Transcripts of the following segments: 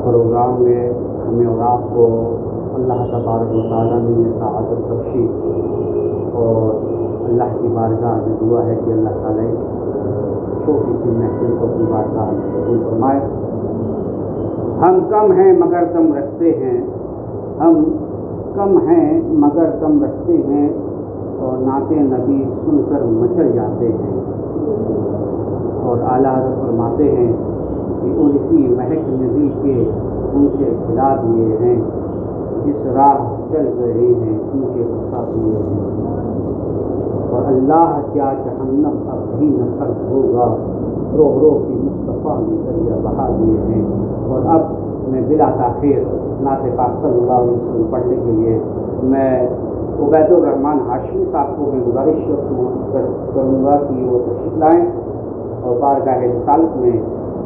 Programme में हमें और आपको अल्लाह तबारक व तआला ने सआदत बख्शी और अल्लाह की बारगाह में दुआ है कि अल्लाह ताला छोटी सी महफिल को अपनी बारगाह में कबूल फरमाए। हम कम हैं मगर दम रखते हैं, हम कम हैं मगर दम रखते हैं और नाते नबी सुनकर मचल जाते हैं। और आला हज़रत फरमाते हैं कि उनकी महक ने दिल के ऊँचे खिला दिए हैं, जिस राह चल रहे हैं ऊँचे बसा दिए हैं। और अल्लाह क्या जहन्नम अब भी न सर्द होगा, रोह रोह की मुस्तफ़ा ने दरिया बहा दिए हैं। और अब मैं बिला ताख़ीर नाते पाक सल्लल्लाहु अलैहि वसल्लम पढ़ने के लिए मैं उबैदुर रहमान हाशमी साहब को मैं गुजारिश करूँगा कि वो तशरीफ़ लाएँ और बारगाह रिसालत में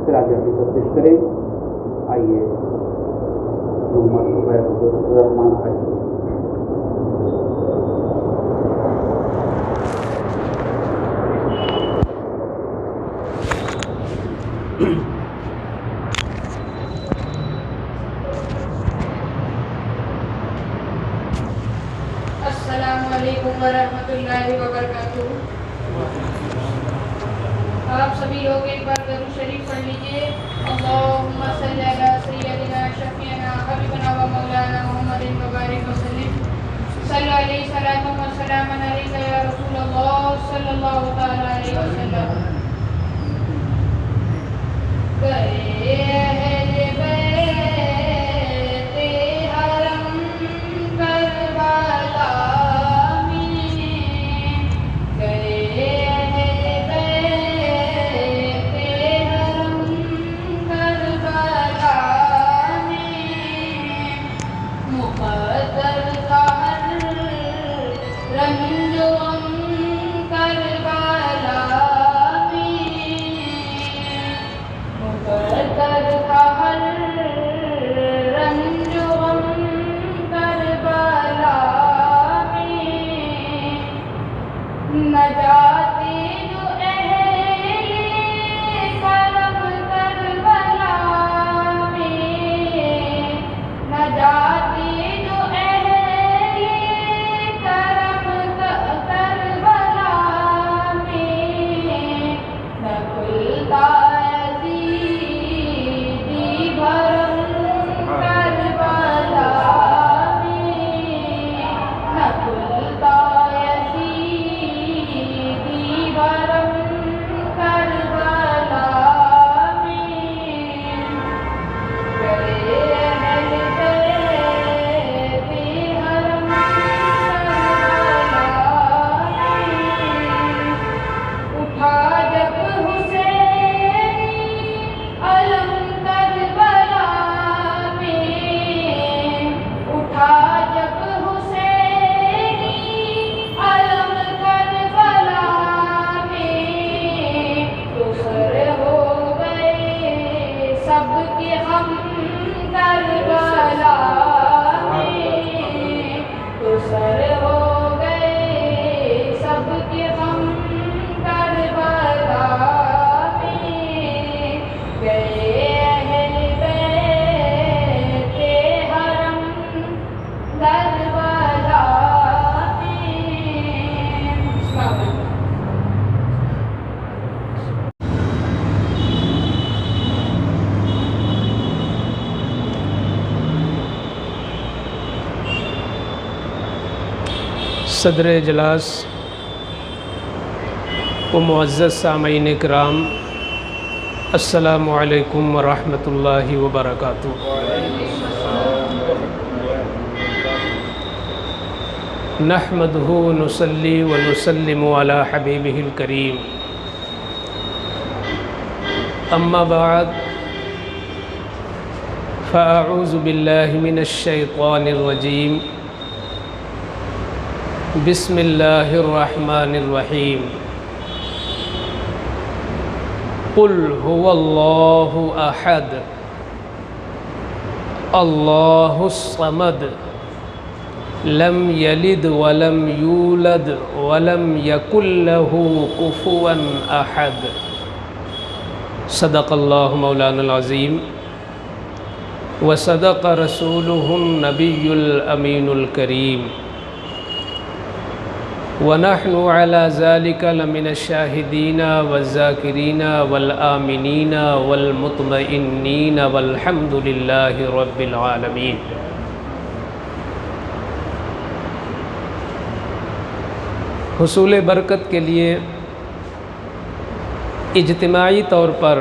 खिराज अक़ीदत पेश करें। आइए उबैदुर रहमान हाशमी। अस्सलामु अलैकुम वरहमतुल्लाहि वबरकातुहू। आप सभी लोग एक बार दरूद शरीफ पढ़ लीजिए। अल्लाहुम्मा सल्ली अला सय्यदिना शफीना हबीबना व मौलाना मुहम्मदिन व बारिक वसल्लिम। सल्लल्लाहु अलैहि सलाम व सलाम अलैका या रसूलल्लाह सल्लल्लाहु तआला अलैहि वसल्लम। सदर इजलास व मुअज़्ज़ज़ सामईन इकराम, अस्सलामु अलैकुम व रहमतुल्लाहि व बरकातुहू। नहमदुहु व नुसल्ली व नुसल्लिमु अला हबीबिहिल करीम, अम्मा बाद फ़अऊज़ु बिल्लाहि मिनश शैतानिर रजीम, बिस्मिल्लाहिर रहमानिर रहीम। कुल हुवल्लाहु अहद, अल्लाहुस समद, लम यलिद वलम यूलद वलम यकुल लहू कुफुवन अहद। सदक़ल्लाहु मौलानल अज़ीम व सदक़ रसूलुहुन नबियुल अमीनुल करीम व नहनु अला ज़ालिका लमिनश शाहिदीना वज़्ज़ाकिरीना वल आमिनीना वल मुतमइन्नीना वल्हम्दुलिल्लाहि रब्बिल आलमीन। हुसूल बरकत के लिए इज्तिमाई तौर पर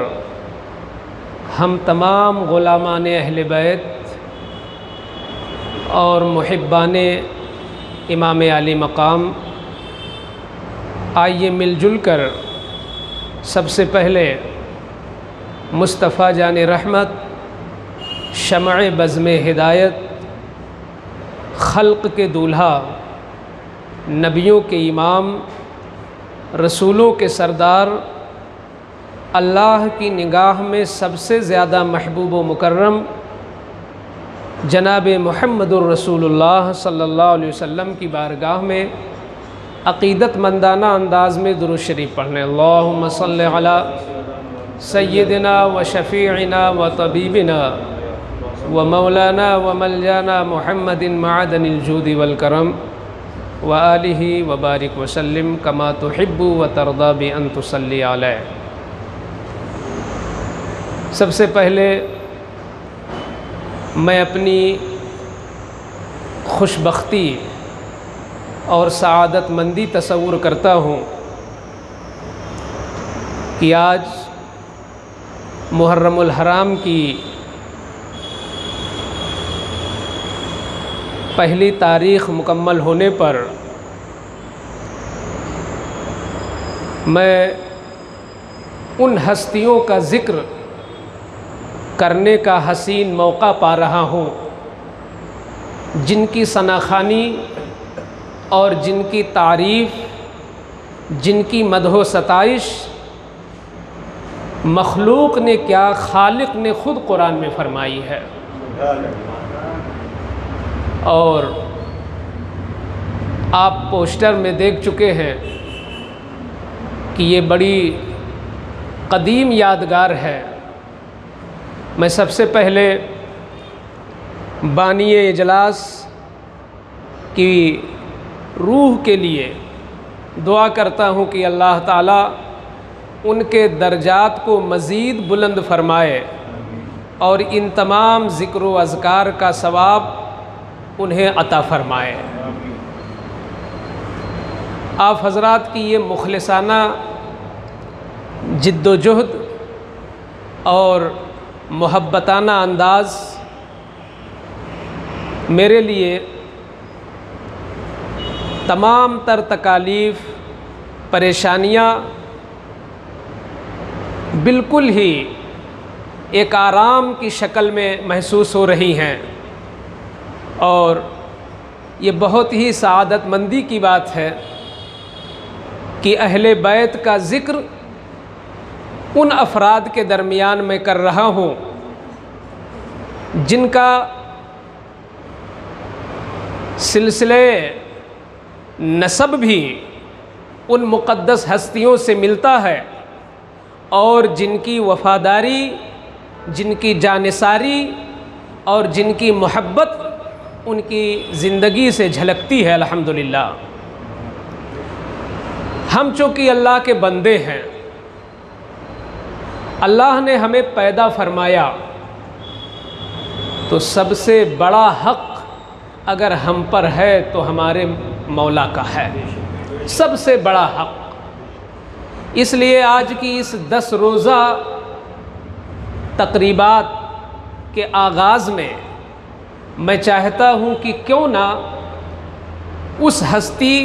हम तमाम ग़ुलामान अहले बैत और मुहिब्बान इमाम आली मकाम आइए मिलजुल कर सबसे पहले मुस्तफ़ा जान रहमत, शमअ बज़्म हिदायत, खल्क़ के दूल्हा, नबियों के इमाम, रसूलों के सरदार, अल्लाह की निगाह में सबसे ज़्यादा महबूब व मुकर्रम जनाब मुहम्मदुर रसूलुल्लाह सल्लल्लाहु अलैहि वसल्लम की बारगाह में अक़ीदतमंदाना अंदाज़ में दुरूद शरीफ पढ़ने। अल्लाहुम्मा सल्लि अला सय्यिदिना व शफ़ीइना व तबीबिना व मौलाना व मलजाना मुहम्मदिन मअदनिल जूदि वल करम व आलिहि व बारिक वसल्लिम कमा तुहिब्बु व तरदा बि अन तुसल्ली अलैहि। सबसे पहले मैं अपनी खुशबख्ती और सआदतमंदी तसव्वुर करता हूँ कि आज मुहर्रमुल हराम की पहली तारीख़ मुकम्मल होने पर मैं उन हस्तियों का ज़िक्र करने का हसीन मौका पा रहा हूँ जिनकी सनाखानी और जिनकी तारीफ़, जिनकी मदहो सताइश मखलूक ने क्या, खालिक ने ख़ुद कुरान में फ़रमाई है। और आप पोस्टर में देख चुके हैं कि ये बड़ी कदीम यादगार है। मैं सबसे पहले बानी इजलास की रूह के लिए दुआ करता हूँ कि अल्लाह ताला उनके दर्जात को मज़ीद बुलंद फरमाए और इन तमाम ज़िक्र व अज़कार का सवाब उन्हें अता फरमाए। आप हज़रात की ये मुखलिसाना जिद्दोजहद और मोहब्बताना अंदाज़ मेरे लिए तमाम तर तकालीफ़, परेशानियाँ बिल्कुल ही एक आराम की शक्ल में महसूस हो रही हैं। और ये बहुत ही सआदतमंदी की बात है कि अहले बैत का ज़िक्र उन अफराद के दरमियान में कर रहा हूँ जिनका सिलसिले नसब भी उन मुक़द्दस हस्तियों से मिलता है और जिनकी वफ़ादारी, जिनकी जानिसारी और जिनकी मोहब्बत उनकी ज़िंदगी से झलकती है। अल्हम्दुलिल्लाह, हम चूँकि अल्लाह के बंदे हैं, अल्लाह ने हमें पैदा फरमाया तो सबसे बड़ा हक़ अगर हम पर है तो हमारे मौला का है, सबसे बड़ा हक़। इसलिए आज की इस 10 रोज़ा तक़रीबात के आगाज़ में मैं चाहता हूँ कि क्यों ना उस हस्ती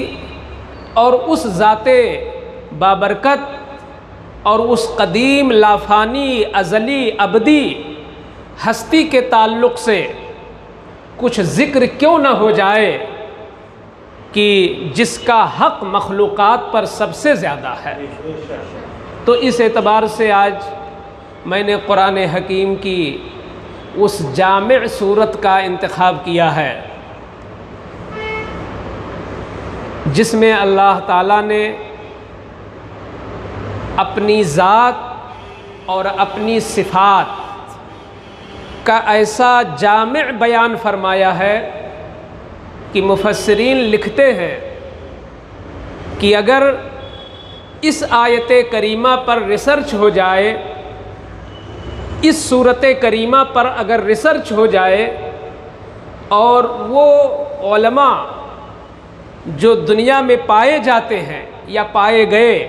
और उस ज़ाते बाबरकत और उस कदीम लाफानी अज़ली अबदी हस्ती के ताल्लुक़ से कुछ ज़िक्र क्यों ना हो जाए कि जिसका हक़ मखलूक़ात पर सबसे ज़्यादा है। तो इस एतबार से आज मैंने कुरान हकीम की उस जामिअ सूरत का इंतखाब किया है जिसमें अल्लाह ताला ने अपनी ज़ात और अपनी सिफ़ात का ऐसा जामिअ बयान फरमाया है कि मुफस्सिरीन लिखते हैं कि अगर इस आयत करीमा पर रिसर्च हो जाए, इस सूरत करीमा पर अगर रिसर्च हो जाए और वो उलमा जो दुनिया में पाए जाते हैं या पाए गए,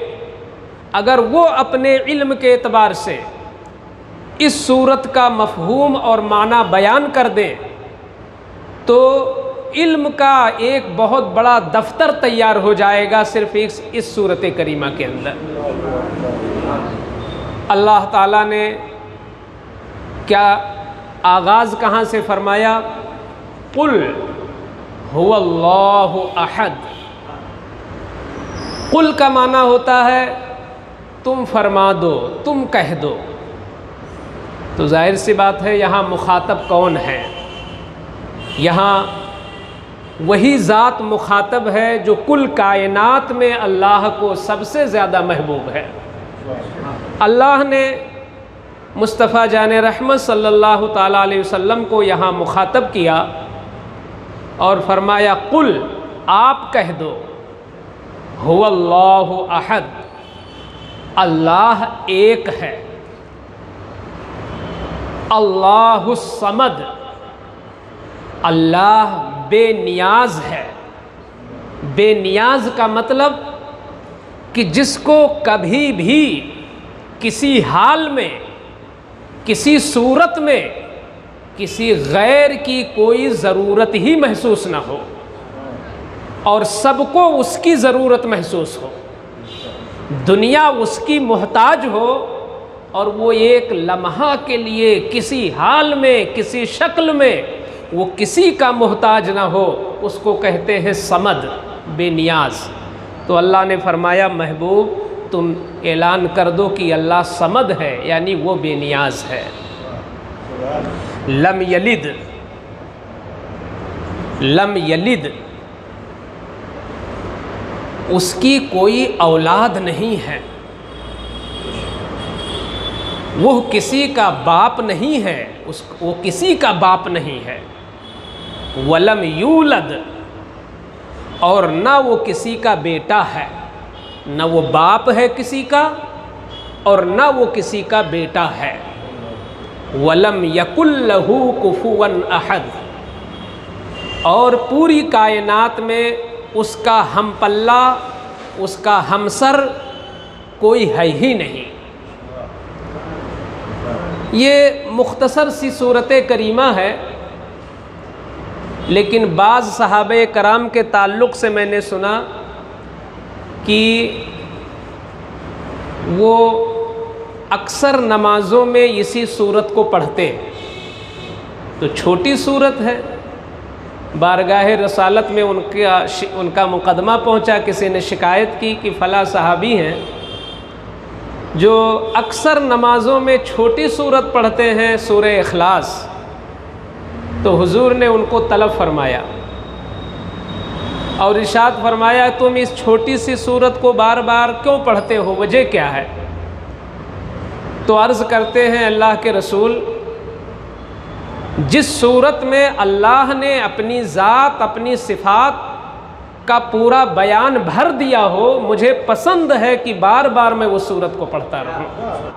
अगर वो अपने इल्म के एतबार से इस सूरत का मफ़हूम और माना बयान कर दें तो इल्म का एक बहुत बड़ा दफ्तर तैयार हो जाएगा सिर्फ इस सूरत करीमा के अंदर। अल्लाह ताला ने क्या आगाज़ कहाँ से फरमाया? कुल हुवल्लाहु अहद। कुल का माना होता है तुम फरमा दो, तुम कह दो। तो जाहिर सी बात है यहाँ मुखातब कौन है? यहाँ वही ज़ात मुखातब है जो कुल कायनात में अल्लाह को सबसे ज़्यादा महबूब है। अल्लाह ने मुस्तफ़ा जान रहमत सल्लल्लाहु ताला अलैहि वसल्लम को यहाँ मुखातब किया और फरमाया कुल, आप कह दो, हुवल्लाहु अहद, अल्लाह एक है, अल्लाहुस समद, अल्लाह बेनियाज है। बेनियाज का मतलब कि जिसको कभी भी किसी हाल में, किसी सूरत में, किसी गैर की कोई ज़रूरत ही महसूस ना हो और सबको उसकी ज़रूरत महसूस हो, दुनिया उसकी मोहताज हो और वो एक लम्हा के लिए किसी हाल में, किसी शक्ल में वो किसी का मोहताज ना हो, उसको कहते हैं समद, बेनियाज। तो अल्लाह ने फरमाया महबूब तुम ऐलान कर दो कि अल्लाह समद है, यानी वो बेनियाज है। लम यलिद, लम यलिद, उसकी कोई औलाद नहीं है, वो किसी का बाप नहीं है, वो किसी का बाप नहीं है। वलम यूलद, और ना वो किसी का बेटा है, न वो बाप है किसी का और ना वो किसी का बेटा है। वलम यकुल लहू कुफुवन अहद, और पूरी कायनात में उसका हम पल्ला, उसका हमसर कोई है ही नहीं। ये मुख्तसर सी सूरत करीमा है, लेकिन बाज़ सहाबे कराम के ताल्लुक़ से मैंने सुना कि वो अक्सर नमाज़ों में इसी सूरत को पढ़ते। तो छोटी सूरत है, बारगाह रसालत में उनका मुकदमा पहुंचा, किसी ने शिकायत की कि फ़ला सहाबी हैं जो अक्सर नमाज़ों में छोटी सूरत पढ़ते हैं, सूरह इखलास। तो हुजूर ने उनको तलब फरमाया और इरशाद फरमाया तुम इस छोटी सी सूरत को बार बार क्यों पढ़ते हो, वजह क्या है? तो अर्ज़ करते हैं अल्लाह के रसूल, जिस सूरत में अल्लाह ने अपनी ज़ात, अपनी सिफ़ात का पूरा बयान भर दिया हो, मुझे पसंद है कि बार बार मैं वो सूरत को पढ़ता रहूं।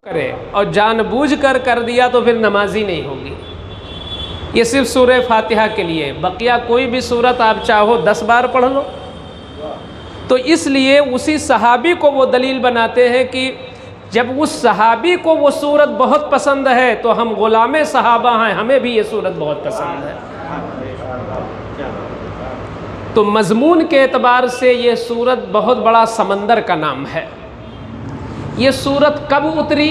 करे और जानबूझकर कर दिया तो फिर नमाजी नहीं होगी। ये सिर्फ सूरह फातिहा के लिए, बकिया कोई भी सूरत आप चाहो 10 बार पढ़ लो। तो इसलिए उसी सहाबी को वो दलील बनाते हैं कि जब उस सहाबी को वो सूरत बहुत पसंद है तो हम गुलामे सहाबा हैं, हमें भी ये सूरत बहुत पसंद है। तो मज़मून के एतबार से ये सूरत बहुत बड़ा समंदर का नाम है। ये सूरत कब उतरी,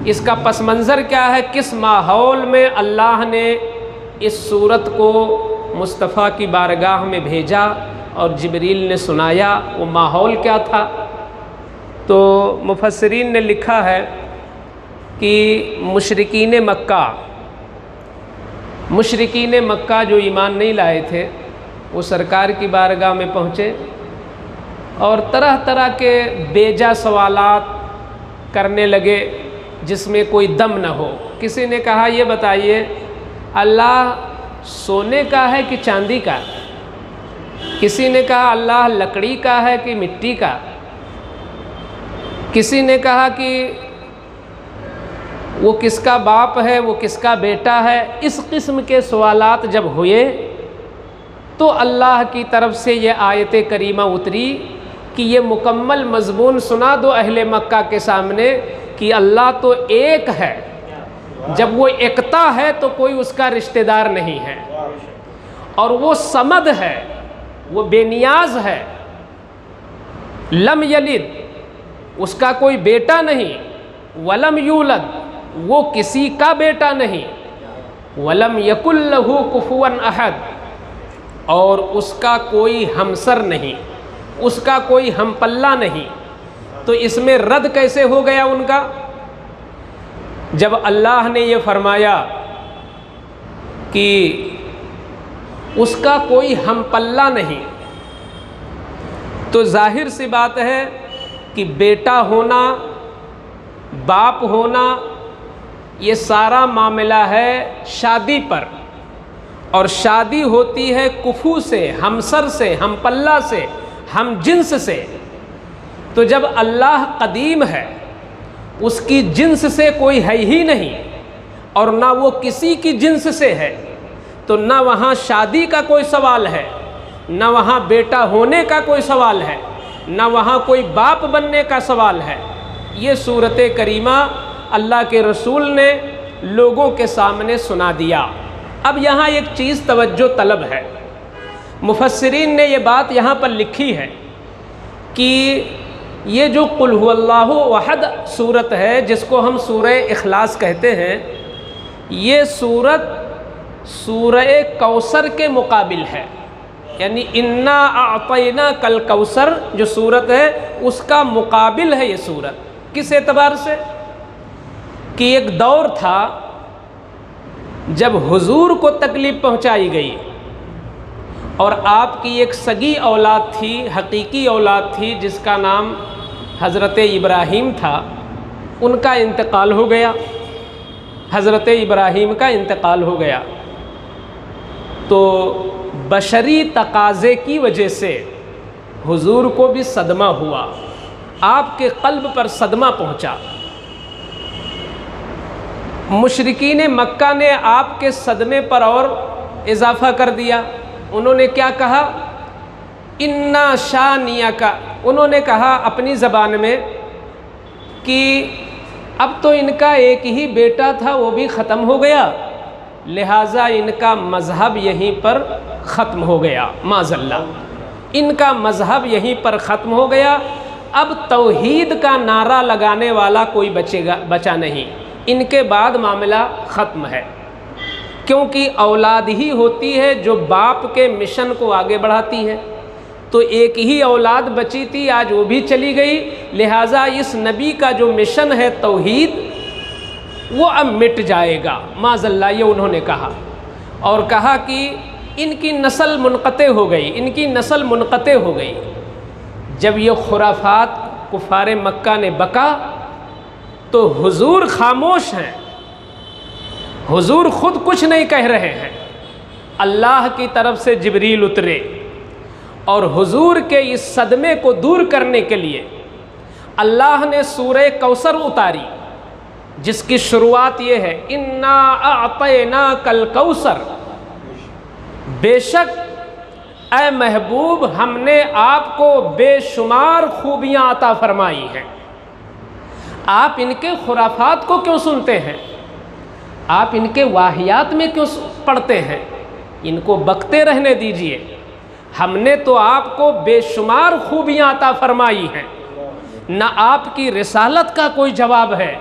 इसका पस मंज़र क्या है, किस माहौल में अल्लाह ने इस सूरत को मुस्तफ़ा की बारगाह में भेजा और जिब्रील ने सुनाया, वो माहौल क्या था। तो मुफस्सिरीन ने लिखा है कि मुशरिकीन मक्का जो ईमान नहीं लाए थे वो सरकार की बारगाह में पहुँचे और तरह तरह के बेजा सवालात करने लगे जिसमें कोई दम न हो। किसी ने कहा ये बताइए अल्लाह सोने का है कि चांदी का, किसी ने कहा अल्लाह लकड़ी का है कि मिट्टी का, किसी ने कहा कि वो किसका बाप है, वो किसका बेटा है। इस किस्म के सवालात जब हुए तो अल्लाह की तरफ से ये आयत करीमा उतरी कि ये मुकम्मल मज़मून सुना दो अहले मक्का के सामने कि अल्लाह तो एक है। जब वो एकता है तो कोई उसका रिश्तेदार नहीं है, और वो समद है, वो बेनियाज है। लम यलिद, उसका कोई बेटा नहीं, वलम यूलद, वो किसी का बेटा नहीं, वलम यकुल लहू कुफुवन अहद, और उसका कोई हमसर नहीं, उसका कोई हमपल्ला नहीं। तो इसमें रद्द कैसे हो गया उनका, जब अल्लाह ने ये फरमाया कि उसका कोई हमपल्ला नहीं, तो जाहिर सी बात है कि बेटा होना, बाप होना, ये सारा मामला है शादी पर, और शादी होती है कुफू से, हमसर से, हमपल्ला से, हम जिन्स से। तो जब अल्लाह कदीम है, उसकी जिन्स से कोई है ही नहीं और ना वो किसी की जिन्स से है, तो ना वहाँ शादी का कोई सवाल है, ना वहाँ बेटा होने का कोई सवाल है, ना वहाँ कोई बाप बनने का सवाल है। ये सूरत करीमा अल्लाह के रसूल ने लोगों के सामने सुना दिया। अब यहाँ एक चीज़ तवज्जो तलब है, मुफस्सिरीन ने ये बात यहाँ पर लिखी है कि ये जो कुल हुवल्लाहु अहद सूरत है, जिसको हम सूरह इखलास कहते हैं, ये सूरत सूरह कौसर के मुकाबिल है। यानी इन्ना आतैना कल कौसर जो सूरत है उसका मुकाबिल है ये सूरत। किस एतबार से कि एक दौर था जब हुजूर को तकलीफ़ पहुंचाई गई और आपकी एक सगी औलाद थी, हकीकी औलाद थी, जिसका नाम हज़रत इब्राहीम था, उनका इंतकाल हो गया। हज़रत इब्राहीम का इंतकाल हो गया तो बशरी तकाज़े की वजह से हुजूर को भी सदमा हुआ, आपके क़ल्ब पर सदमा पहुंचा। मुशरिकीन मक्का ने आपके सदमे पर और इजाफ़ा कर दिया। उन्होंने क्या कहा, इन्ना शानिया का, उन्होंने कहा अपनी ज़बान में कि अब तो इनका एक ही बेटा था, वो भी ख़त्म हो गया, लिहाजा इनका मज़हब यहीं पर ख़त्म हो गया। माज़ल्लाह, इनका मज़हब यहीं पर ख़त्म हो गया। अब तौहीद का नारा लगाने वाला कोई बचा नहीं, इनके बाद मामला ख़त्म है। क्योंकि औलाद ही होती है जो बाप के मिशन को आगे बढ़ाती है। तो एक ही औलाद बची थी, आज वो भी चली गई, लिहाजा इस नबी का जो मिशन है तौहीद, वो अब मिट जाएगा। माज़ल्लाह, ये उन्होंने कहा। और कहा कि इनकी नस्ल मुनक़ते हो गई, इनकी नस्ल मुनक़ते हो गई। जब ये खुराफात कुफ़ारे मक्का ने बका तो हुजूर खामोश हैं, हुजूर ख़ुद कुछ नहीं कह रहे हैं। अल्लाह की तरफ से जिब्रील उतरे और हुजूर के इस सदमे को दूर करने के लिए अल्लाह ने सूरह कौसर उतारी। जिसकी शुरुआत ये है, इन्ना अअतैना कल कौसर, बेशक ऐ महबूब हमने आपको बेशुमार खूबियाँ अता फरमाई हैं। आप इनके खुराफात को क्यों सुनते हैं? आप इनके वाहियात में क्यों पढ़ते हैं? इनको बकते रहने दीजिए। हमने तो आपको बेशुमार खूबियाँ अता फरमाई हैं। न आपकी रिसालत का कोई जवाब है,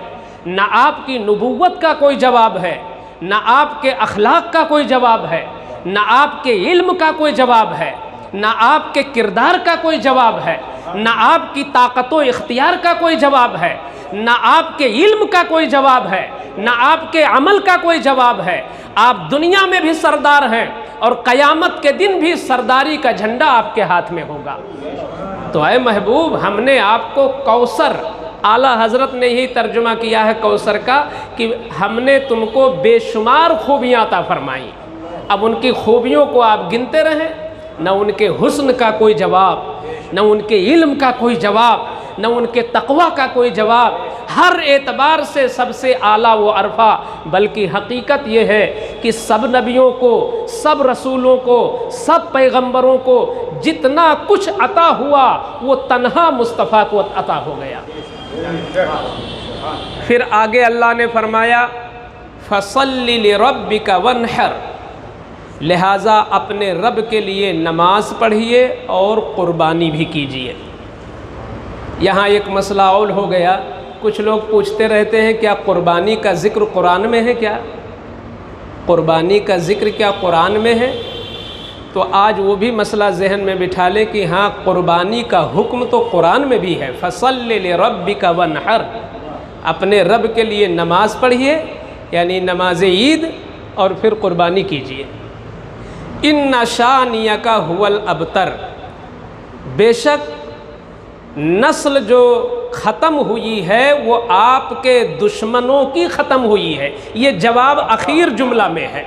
न आपकी नबूवत का कोई जवाब है, न आपके अखलाक का कोई जवाब है, न आपके इल्म का कोई जवाब है, न आपके किरदार का कोई जवाब है, न आपकी ताकत व इख्तियार का कोई जवाब है, न आपके इल्म का कोई जवाब है, न आपके अमल का कोई जवाब है। आप दुनिया में भी सरदार हैं और क़यामत के दिन भी सरदारी का झंडा आपके हाथ में होगा। तो ऐ महबूब हमने आपको कौसर, आला हज़रत ने ही तर्जुमा किया है कौसर का कि हमने तुमको बेशुमार खूबियाँ अता फरमाई। अब उनकी खूबियों को आप गिनते रहें, न उनके हुस्न का कोई जवाब, न उनके इल्म का कोई जवाब, न उनके तक़वा का कोई जवाब। हर एतबार से सबसे आला व अरफा, बल्कि हकीकत ये है कि सब नबियों को, सब रसूलों को, सब पैगंबरों को जितना कुछ अता हुआ वो तन्हा मुस्तफ़ा को अता हो गया। फिर आगे अल्लाह ने फरमाया फसल्लि लिरब्बिका वन्हर, लिहाजा अपने रब के लिए नमाज पढ़िए और क़ुरबानी भी कीजिए। यहाँ एक मसला और हो गया। कुछ लोग पूछते रहते हैं क्या क़ुरबानी का ज़िक्र कुरान में है? क्या क़ुरबानी का ज़िक्र क्या कुरान में है? तो आज वो भी मसला जहन में बिठा ले कि हाँ, क़ुरबानी का हुक्म तो कुरान में भी है। फसल्लि लिरब्बिका वन्हर, अपने रब के लिए नमाज पढ़िए, यानी नमाज ईद, और फिर क़ुरबानी कीजिए। इन्ना शानियका हुवल अबतर, बेशक नस्ल जो ख़त्म हुई है वो आपके दुश्मनों की ख़त्म हुई है। ये जवाब आखिर जुमला में है।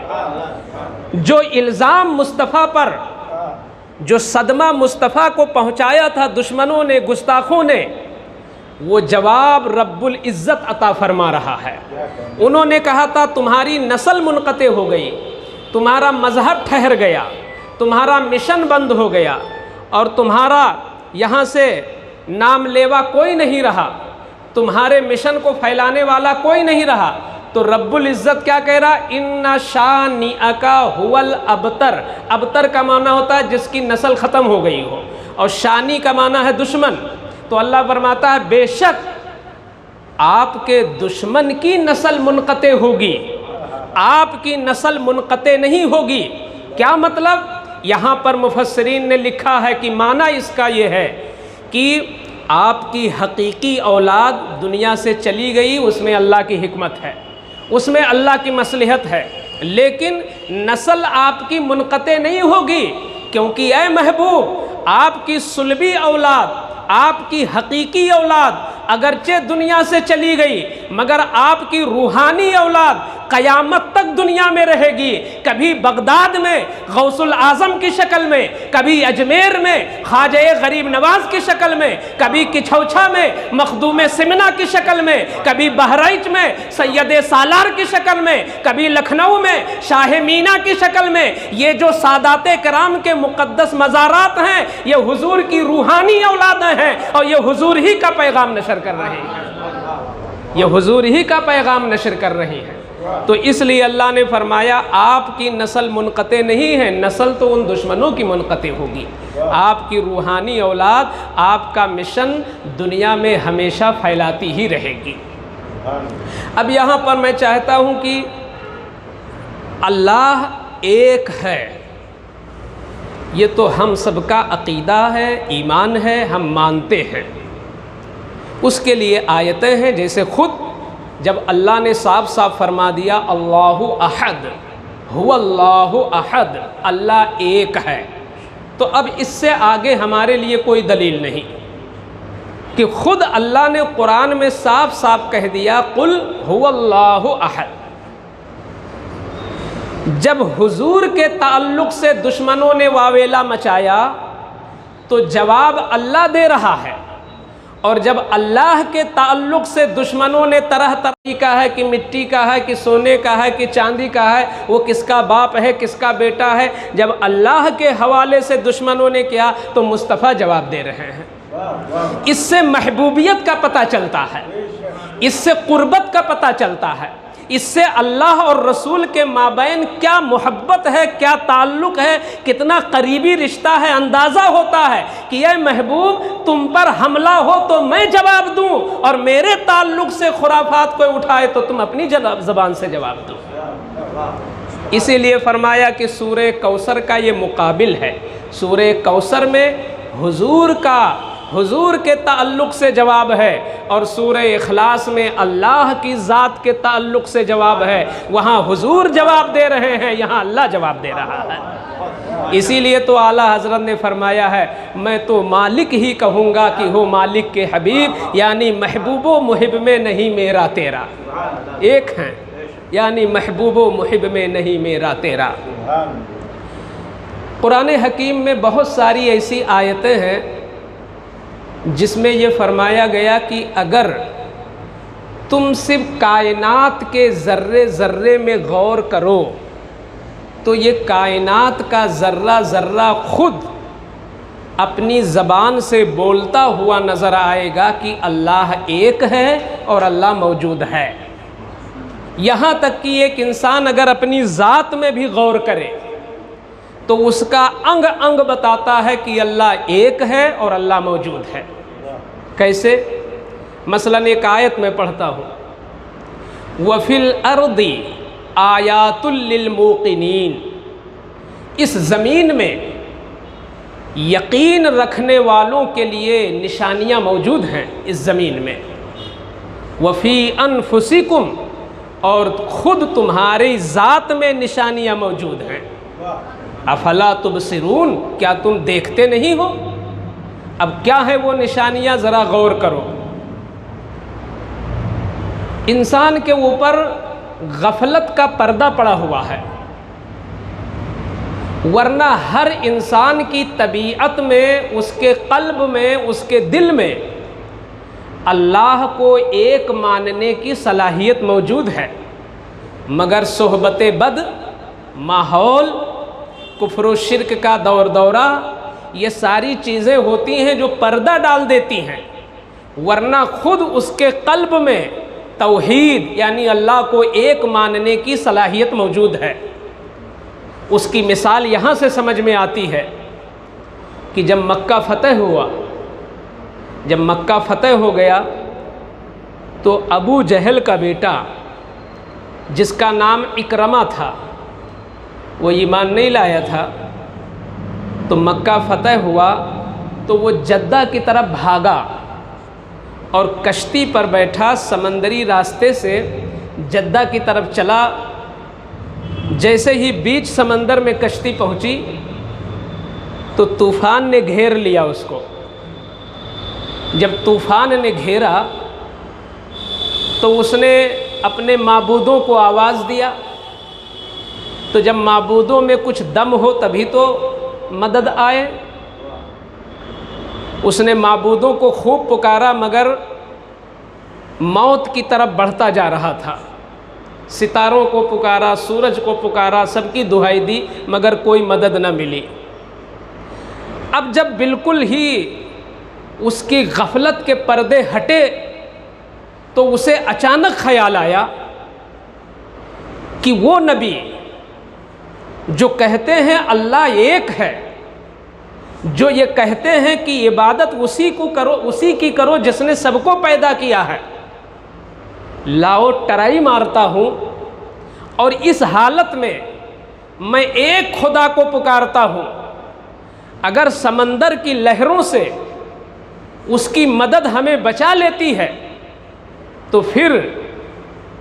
जो इल्ज़ाम मुस्तफ़ा पर, जो सदमा मुस्तफ़ा को पहुँचाया था दुश्मनों ने, गुस्ताखों ने, वो जवाब रब्बुल इज़्ज़त अता फरमा रहा है। उन्होंने कहा था तुम्हारी नस्ल मुनक़ते हो गई, तुम्हारा मज़हब ठहर गया, तुम्हारा मिशन बंद हो गया और तुम्हारा यहाँ से नाम लेवा कोई नहीं रहा, तुम्हारे मिशन को फैलाने वाला कोई नहीं रहा। तो रब्बुल इज़्ज़त क्या कह रहा? इन्ना शानिअका हुवल अबतर। अबतर का माना होता है जिसकी नस्ल ख़त्म हो गई हो, और शानी का माना है दुश्मन। तो अल्लाह फरमाता है बेशक आपके दुश्मन की नस्ल मुनक़ते होगी, आपकी नस्ल मुनक़ते नहीं होगी। क्या मतलब? यहाँ पर मुफस्सिरीन ने लिखा है कि माना इसका ये है कि आपकी हकीकी औलाद दुनिया से चली गई, उसमें अल्लाह की हिकमत है, उसमें अल्लाह की मसलहत है, लेकिन नस्ल आपकी मुनक़ते नहीं होगी, क्योंकि ऐ महबूब आपकी सुलभी औलाद, आपकी हकीकी औलाद अगरचे दुनिया से चली गई, मगर आपकी रूहानी औलाद क़यामत तक दुनिया में रहेगी। कभी बगदाद में गौसुल आज़म की शक्ल में, कभी अजमेर में ख्वाजा गरीब नवाज की शक्ल में, कभी किछौछा में मखदूम सिमना की शक्ल में, कभी बहराइच में सैयद सालार की शक्ल में, कभी लखनऊ में शाह मीना की शक्ल में। ये जो सादात कराम के मुक़द्दस मज़ारात हैं, ये हुजूर की रूहानी औलादें हैं और ये हुजूर ही का पैगाम नशर कर रहे हैं, ये हुजूर ही का पैगाम नशर कर रही हैं। तो इसलिए अल्लाह ने फरमाया आपकी नस्ल मुनक़ते नहीं है, नस्ल तो उन दुश्मनों की मुनक़ते होगी। आपकी रूहानी औलाद आपका मिशन दुनिया में हमेशा फैलाती ही रहेगी। अब यहाँ पर मैं चाहता हूँ कि अल्लाह एक है, ये तो हम सबका अक़ीदा है, ईमान है, हम मानते हैं। उसके लिए आयतें हैं, जैसे ख़ुद जब अल्लाह ने साफ साफ फरमा दिया अल्लाहु अहद हुवल्लाहु अहद, अल्लाह एक है, तो अब इससे आगे हमारे लिए कोई दलील नहीं कि ख़ुद अल्लाह ने कुरान में साफ साफ कह दिया कुल हुवल्लाहु अहद। जब हुजूर के ताल्लुक़ से दुश्मनों ने वावेला मचाया तो जवाब अल्लाह दे रहा है, और जब अल्लाह के ताल्लुक़ से दुश्मनों ने तरह तरह का है कि मिट्टी का है कि सोने का है कि चांदी का है, वो किसका बाप है किसका बेटा है, जब अल्लाह के हवाले से दुश्मनों ने किया तो मुस्तफ़ा जवाब दे रहे हैं। इससे महबूबियत का पता चलता है, इससे क़ुर्बत का पता चलता है, इससे अल्लाह और रसूल के माबैन क्या मोहब्बत है, क्या ताल्लुक़ है, कितना करीबी रिश्ता है, अंदाज़ा होता है कि ये महबूब तुम पर हमला हो तो मैं जवाब दूं, और मेरे ताल्लुक़ से खुराफात कोई उठाए तो तुम अपनी ज़बान से जवाब दो। इसीलिए फरमाया कि सूरे कौसर का ये मुकाबिल है। सूरे कौसर में हुजूर के ताल्लुक़ से जवाब है, और सूरह इखलास में अल्लाह की ज़ात के ताल्लुक़ से जवाब है। वहाँ हुजूर जवाब दे रहे हैं, यहाँ अल्लाह जवाब दे रहा है। इसीलिए तो आला हज़रत ने फरमाया है, मैं तो मालिक ही कहूँगा कि हो मालिक के हबीब, यानी महबूबो मुहिब में नहीं मेरा तेरा, एक हैं, यानी महबूबो मुहिब में नहीं मेरा तेरा। कुरान हकीम में बहुत सारी ऐसी आयतें हैं जिसमें ये फरमाया गया कि अगर तुम सिर्फ कायनात के ज़र्रे ज़र्रे में गौर करो तो ये कायनात का ज़र्रा ज़र्रा खुद अपनी ज़बान से बोलता हुआ नज़र आएगा कि अल्लाह एक है और अल्लाह मौजूद है। यहाँ तक कि एक इंसान अगर अपनी ज़ात में भी गौर करे तो उसका अंग अंग बताता है कि अल्लाह एक है और अल्लाह मौजूद है। कैसे? मसलन एक आयत में पढ़ता हूँ, वफ़िल अर्दी आयातुल लिल मूक़िनीन, इस ज़मीन में यकीन रखने वालों के लिए निशानियाँ मौजूद हैं इस ज़मीन में। वफ़ी अनफुसिकुम, और ख़ुद तुम्हारी ज़ात में निशानियाँ मौजूद हैं। अफला तुबसिरून, क्या तुम देखते नहीं हो? अब क्या है वो निशानियाँ, ज़रा गौर करो। इंसान के ऊपर गफलत का पर्दा पड़ा हुआ है, वरना हर इंसान की तबीयत में, उसके क़ल्ब में, उसके दिल में अल्लाह को एक मानने की सलाहियत मौजूद है, मगर सोहबत बद, माहौल, कुफ्र शिर्क का दौर दौरा, ये सारी चीज़ें होती हैं जो पर्दा डाल देती हैं, वरना खुद उसके क़ल्ब में तौहीद यानी अल्लाह को एक मानने की सलाहियत मौजूद है। उसकी मिसाल यहाँ से समझ में आती है कि जब मक्का फ़तह हुआ, जब मक्का फ़तह हो गया तो अबू जहल का बेटा जिसका नाम इकरमा था, वो ईमान नहीं लाया था। तो मक्का फ़तह हुआ तो वो जद्दा की तरफ भागा और कश्ती पर बैठा, समंदरी रास्ते से जद्दा की तरफ चला। जैसे ही बीच समंदर में कश्ती पहुंची तो तूफ़ान ने घेर लिया उसको। जब तूफ़ान ने घेरा तो उसने अपने माबूदों को आवाज़ दिया। तो जब माबूदों में कुछ दम हो तभी तो मदद आए। उसने माबूदों को खूब पुकारा, मगर मौत की तरफ बढ़ता जा रहा था। सितारों को पुकारा, सूरज को पुकारा, सबकी दुहाई दी, मगर कोई मदद न मिली। अब जब बिल्कुल ही उसकी गफलत के पर्दे हटे तो उसे अचानक ख्याल आया कि वो नबी जो कहते हैं अल्लाह एक है, जो ये कहते हैं कि इबादत उसी को करो, उसी की करो जिसने सबको पैदा किया है, लाओ टराई मारता हूँ और इस हालत में मैं एक खुदा को पुकारता हूँ। अगर समंदर की लहरों से उसकी मदद हमें बचा लेती है तो फिर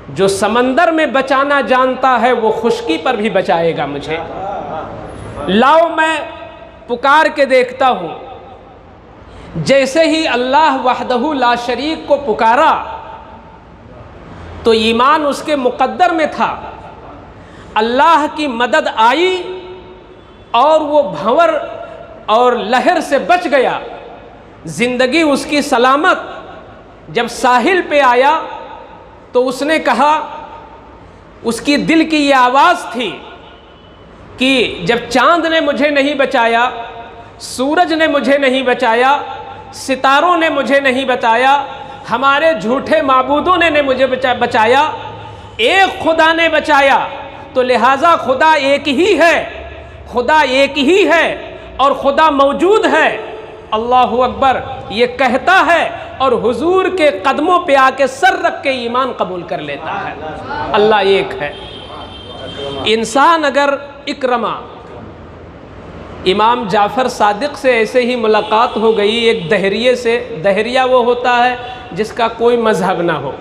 जो समंदर में बचाना जानता है वो खुश्की पर भी बचाएगा मुझे। लाओ मैं पुकार के देखता हूँ। जैसे ही अल्लाह वहदहू ला शरीक को पुकारा तो ईमान उसके मुक़द्दर में था। अल्लाह की मदद आई और वो भंवर और लहर से बच गया। ज़िंदगी उसकी सलामत। जब साहिल पे आया तो उसने कहा, उसकी दिल की ये आवाज़ थी कि जब चांद ने मुझे नहीं बचाया, सूरज ने मुझे नहीं बचाया, सितारों ने मुझे नहीं बचाया, हमारे झूठे माबूदों ने मुझे बचाया, एक खुदा ने बचाया, तो लिहाजा खुदा एक ही है, खुदा एक ही है और खुदा मौजूद है। अल्लाहु अकबर ये कहता है और हुजूर के कदमों पे आके सर रख के ईमान कबूल कर लेता है। अल्लाह एक है। इंसान अगर इकरमा इमाम जाफ़र सादिक से ऐसे ही मुलाकात हो गई एक दहरिये से, दहरिया वो होता है जिसका कोई मज़हब ना हो,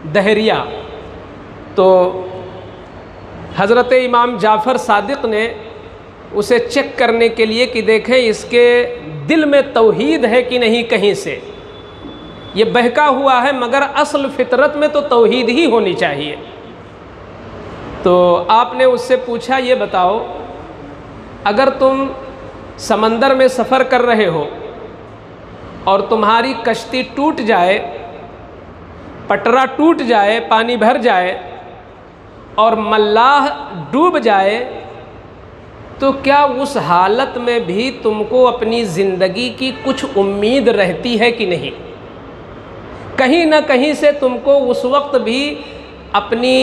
दहरिया, तो हज़रत इमाम जाफ़र सादिक ने उसे चेक करने के लिए कि देखें इसके दिल में तौहीद है कि नहीं, कहीं से ये बहका हुआ है मगर असल फितरत में तो तौहीद ही होनी चाहिए। तो आपने उससे पूछा, ये बताओ अगर तुम समंदर में सफ़र कर रहे हो और तुम्हारी कश्ती टूट जाए, पटरा टूट जाए, पानी भर जाए और मल्लाह डूब जाए, तो क्या उस हालत में भी तुमको अपनी ज़िंदगी की कुछ उम्मीद रहती है कि नहीं? कहीं ना कहीं से तुमको उस वक्त भी अपनी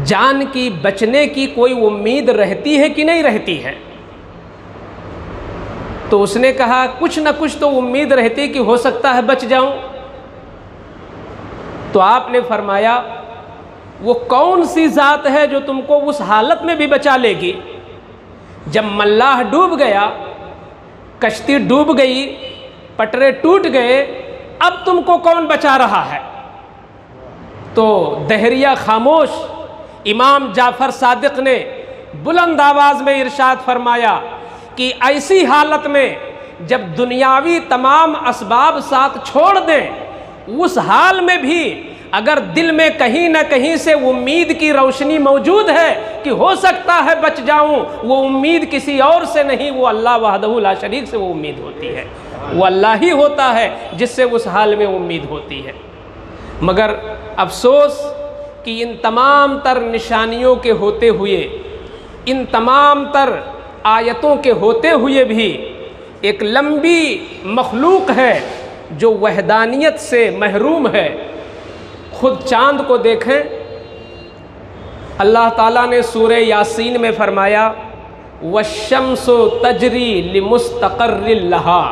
जान की बचने की कोई उम्मीद रहती है कि नहीं रहती है? तो उसने कहा कुछ ना कुछ तो उम्मीद रहती कि हो सकता है बच जाऊं। तो आपने फरमाया वो कौन सी ज़ात है जो तुमको उस हालत में भी बचा लेगी? जब मल्लाह डूब गया, कश्ती डूब गई, पटरे टूट गए, अब तुमको कौन बचा रहा है? तो दहरिया खामोश। इमाम जाफ़र सादिक ने बुलंद आवाज़ में इरशाद फरमाया कि ऐसी हालत में जब दुनियावी तमाम असबाब साथ छोड़ दें, उस हाल में भी अगर दिल में कहीं ना कहीं से उम्मीद की रोशनी मौजूद है कि हो सकता है बच जाऊं, वो उम्मीद किसी और से नहीं, वो अल्लाह वहदहू ला शरीक से वो उम्मीद होती है। वो अल्लाह ही होता है जिससे उस हाल में उम्मीद होती है। मगर अफसोस कि इन तमाम तर निशानियों के होते हुए, इन तमाम तर आयतों के होते हुए भी एक लंबी मखलूक है जो वहदानियत से महरूम है। खुद चाँद को देखें, अल्लाह ताला ने सूरह यासीन में फरमाया वश्शम्सु तजरी लिमुस्तक़र्रिन लहा।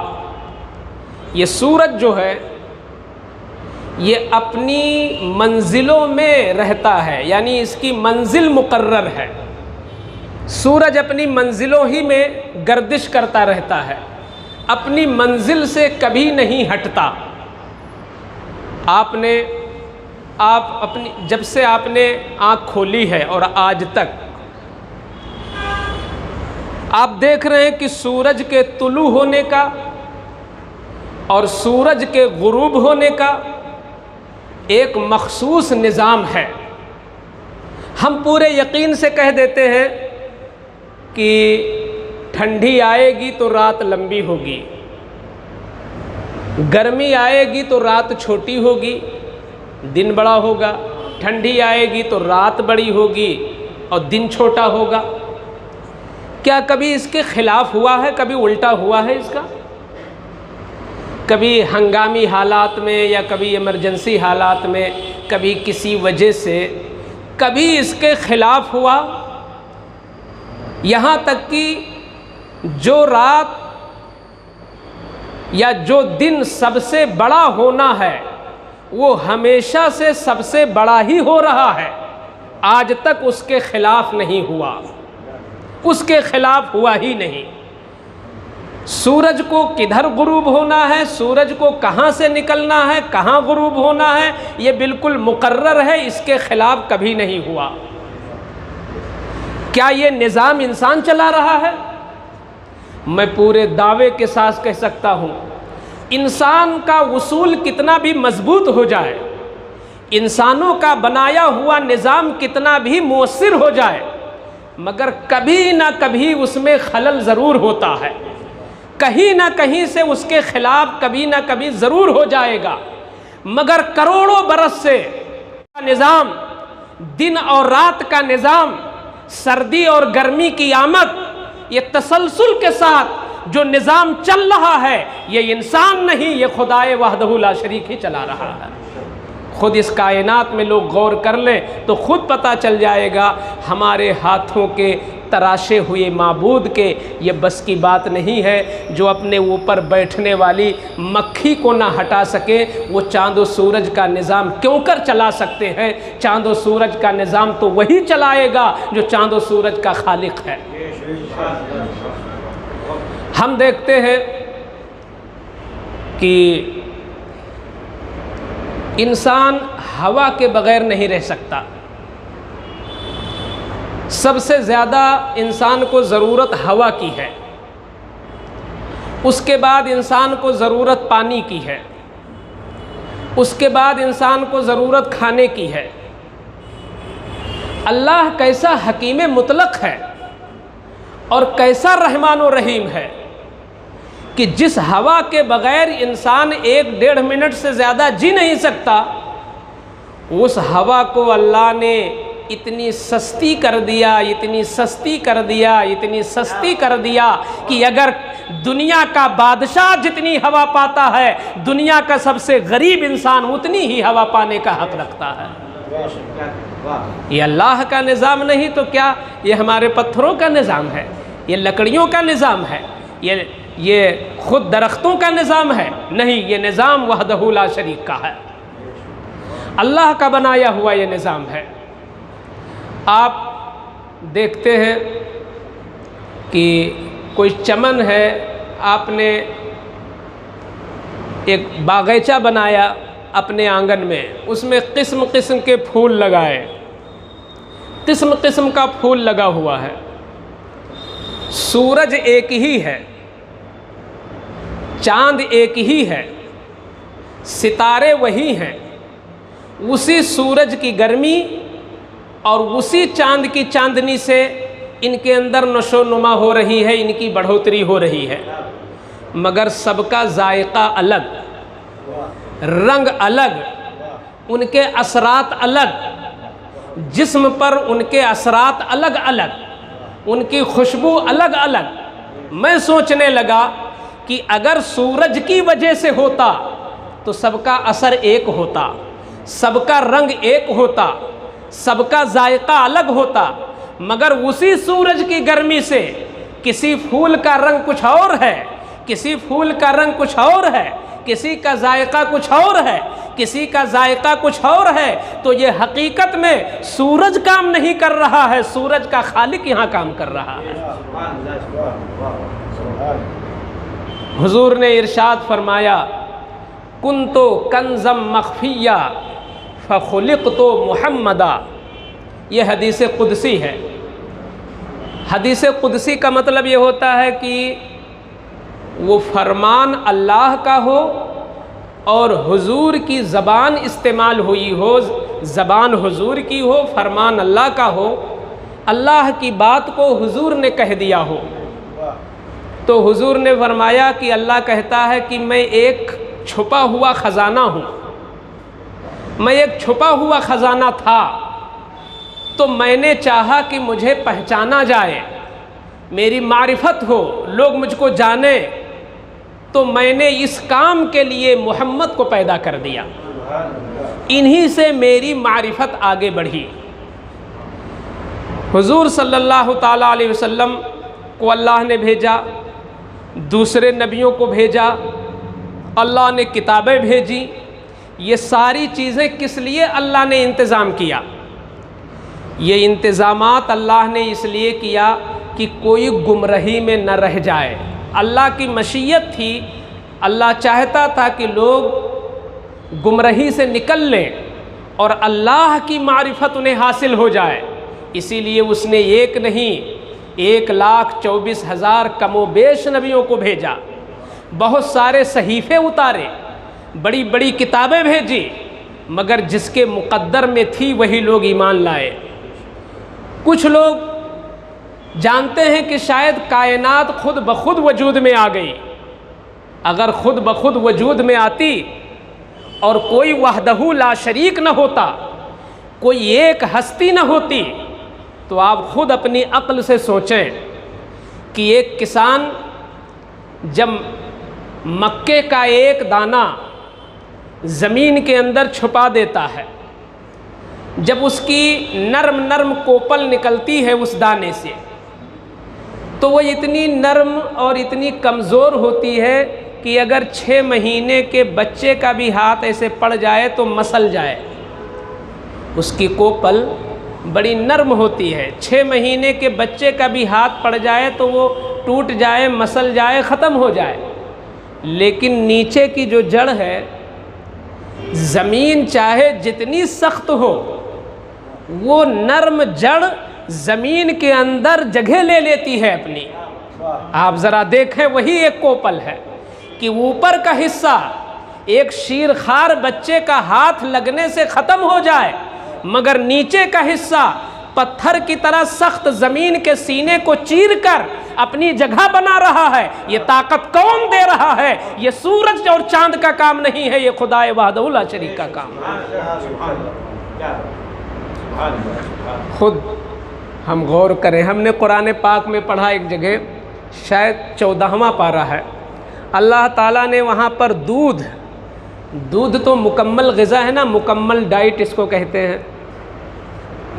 ये सूरज जो है ये अपनी मंजिलों में रहता है, यानी इसकी मंजिल मुकर्रर है। सूरज अपनी मंजिलों ही में गर्दिश करता रहता है, अपनी मंजिल से कभी नहीं हटता। आप अपनी जब से आपने आँख खोली है और आज तक आप देख रहे हैं कि सूरज के तुलू होने का और सूरज के गुरूब होने का एक मखसूस निज़ाम है। हम पूरे यकीन से कह देते हैं कि ठंडी आएगी तो रात लंबी होगी, गर्मी आएगी तो रात छोटी होगी, दिन बड़ा होगा, ठंडी आएगी तो रात बड़ी होगी और दिन छोटा होगा। क्या कभी इसके खिलाफ हुआ है? कभी उल्टा हुआ है इसका? कभी हंगामी हालात में या कभी इमरजेंसी हालात में, कभी किसी वजह से कभी इसके खिलाफ हुआ? यहाँ तक कि जो रात या जो दिन सबसे बड़ा होना है वो हमेशा से सबसे बड़ा ही हो रहा है, आज तक उसके खिलाफ नहीं हुआ, उसके खिलाफ हुआ ही नहीं। सूरज को किधर गुरूब होना है, सूरज को कहाँ से निकलना है, कहाँ गुरूब होना है, ये बिल्कुल मुकर्रर है, इसके खिलाफ कभी नहीं हुआ। क्या ये निज़ाम इंसान चला रहा है? मैं पूरे दावे के साथ कह सकता हूँ, इंसान का उसूल कितना भी मजबूत हो जाए, इंसानों का बनाया हुआ निज़ाम कितना भी मुअस्सिर हो जाए, मगर कभी ना कभी उसमें खलल ज़रूर होता है। कहीं ना कहीं से उसके खिलाफ कभी ना कभी ज़रूर हो जाएगा, मगर करोड़ों बरस से निज़ाम, दिन और रात का निज़ाम, सर्दी और गर्मी की आमद, ये तसलसल के साथ जो निज़ाम चल रहा है, ये इंसान नहीं, ये खुदाए वहदहू ला शरीक ही चला रहा है। खुद इस कायनात में लोग गौर कर लें तो खुद पता चल जाएगा हमारे हाथों के तराशे हुए माबूद के ये बस की बात नहीं है। जो अपने ऊपर बैठने वाली मक्खी को ना हटा सके, वो चाँद और सूरज का निज़ाम क्यों कर चला सकते हैं? चाँद और सूरज का निज़ाम तो वही चलाएगा जो चाँद और सूरज का खालिक है। हम देखते हैं कि इंसान हवा के बग़ैर नहीं रह सकता। सबसे ज़्यादा इंसान को ज़रूरत हवा की है, उसके बाद इंसान को ज़रूरत पानी की है, उसके बाद इंसान को ज़रूरत खाने की है। अल्लाह कैसा हकीम मुतलक है और कैसा रहमान और रहीम है कि जिस हवा के बग़ैर इंसान 1-1.5 मिनट से ज़्यादा जी नहीं सकता, उस हवा को अल्लाह ने इतनी सस्ती कर दिया, इतनी सस्ती कर दिया, इतनी सस्ती कर दिया कि अगर दुनिया का बादशाह जितनी हवा पाता है, दुनिया का सबसे गरीब इंसान उतनी ही हवा पाने का हक रखता है। ये अल्लाह का निज़ाम नहीं तो क्या, ये हमारे पत्थरों का निज़ाम है, ये लकड़ियों का निज़ाम है, ये खुद दरख्तों का निज़ाम है? नहीं, ये निज़ाम वहदहू ला शरीक का है, अल्लाह का बनाया हुआ ये निज़ाम है। आप देखते हैं कि कोई चमन है, आपने एक बागीचा बनाया अपने आंगन में, उसमें किस्म किस्म के फूल लगाए, किस्म किस्म का फूल लगा हुआ है। सूरज एक ही है, चांद एक ही है, सितारे वही हैं, उसी सूरज की गर्मी और उसी चांद की चांदनी से इनके अंदर नशो नुमा हो रही है, इनकी बढ़ोतरी हो रही है, मगर सबका जायका अलग, रंग अलग, उनके असरात अलग, जिस्म पर उनके असरात अलग अलग, उनकी खुशबू अलग अलग। मैं सोचने लगा कि अगर सूरज की वजह से होता तो सबका असर एक होता, सबका रंग एक होता, सबका जायका अलग होता, मगर उसी सूरज की गर्मी से किसी फूल का रंग कुछ और है, किसी फूल का रंग कुछ और है, किसी का जायका कुछ और है, किसी का जायका कुछ और है। तो ये हकीकत में सूरज काम नहीं कर रहा है, सूरज का खालिक यहाँ काम कर रहा है। हुजूर ने इरशाद फरमाया, कुन तो कंज़म मख्फिया फ़खुलिक़्तु मुहम्मदा। ये हदीस कुदसी है। हदीस कुदसी का मतलब ये होता है कि वो फरमान अल्लाह का हो और हुजूर की ज़बान इस्तेमाल हुई हो, ज़बान हुजूर की हो, फरमान अल्लाह का हो, अल्लाह की बात को हुजूर ने कह दिया हो। तो हुजूर ने फरमाया कि अल्लाह कहता है कि मैं एक छुपा हुआ ख़जाना हूँ, मैं एक छुपा हुआ ख़जाना था, तो मैंने चाहा कि मुझे पहचाना जाए, मेरी मारिफत हो, लोग मुझको जाने, तो मैंने इस काम के लिए मोहम्मद को पैदा कर दिया। इन्हीं से मेरी मारिफत आगे बढ़ी। हुजूर सल्लल्लाहु ताला अलैहि वसल्लम को अल्लाह ने भेजा, दूसरे नबियों को भेजा, अल्लाह ने किताबें भेजी। ये सारी चीज़ें किस लिए अल्लाह ने इंतज़ाम किया? ये इंतज़ामात अल्लाह ने इसलिए किया कि कोई गुमराही में न रह जाए। अल्लाह की मशीयत थी, अल्लाह चाहता था कि लोग गुमराही से निकल लें और अल्लाह की मारिफत उन्हें हासिल हो जाए। इसीलिए उसने एक नहीं 1,24,000 कमोबेश नबियों को भेजा, बहुत सारे सहीफ़े उतारे, बड़ी बड़ी किताबें भेजी, मगर जिसके मुक़द्दर में थी वही लोग ईमान लाए। कुछ लोग जानते हैं कि शायद कायनात खुद ब खुद वजूद में आ गई, अगर खुद ब खुद वजूद में आती और कोई वहदहू ला शरीक न होता, कोई एक हस्ती न होती, तो आप खुद अपनी अक्ल से सोचें कि एक किसान जब मक्के का एक दाना ज़मीन के अंदर छुपा देता है, जब उसकी नर्म नर्म कोपल निकलती है उस दाने से, तो वो इतनी नर्म और इतनी कमज़ोर होती है कि अगर 6 महीने के बच्चे का भी हाथ ऐसे पड़ जाए तो मसल जाए। उसकी कोपल बड़ी नर्म होती है, 6 महीने के बच्चे का भी हाथ पड़ जाए तो वो टूट जाए, मसल जाए, ख़त्म हो जाए। लेकिन नीचे की जो जड़ है, ज़मीन चाहे जितनी सख्त हो, वो नर्म जड़ ज़मीन के अंदर जगह ले लेती है अपनी। आप ज़रा देखें, वही एक कोपल है कि ऊपर का हिस्सा एक शीरखार बच्चे का हाथ लगने से ख़त्म हो जाए, मगर नीचे का हिस्सा पत्थर की तरह सख्त ज़मीन के सीने को चीर कर अपनी जगह बना रहा है। ये ताकत कौन दे रहा है? ये सूरज और चांद का काम नहीं है, ये खुदाए वहदहू ला शरीक का काम है। खुद हम गौर करें, हमने कुरान पाक में पढ़ा एक जगह, शायद 14वां पारा है, अल्लाह ताला ने वहाँ पर दूध तो मुकम्मल ग़िज़ा है ना, मुकम्मल डाइट इसको कहते हैं।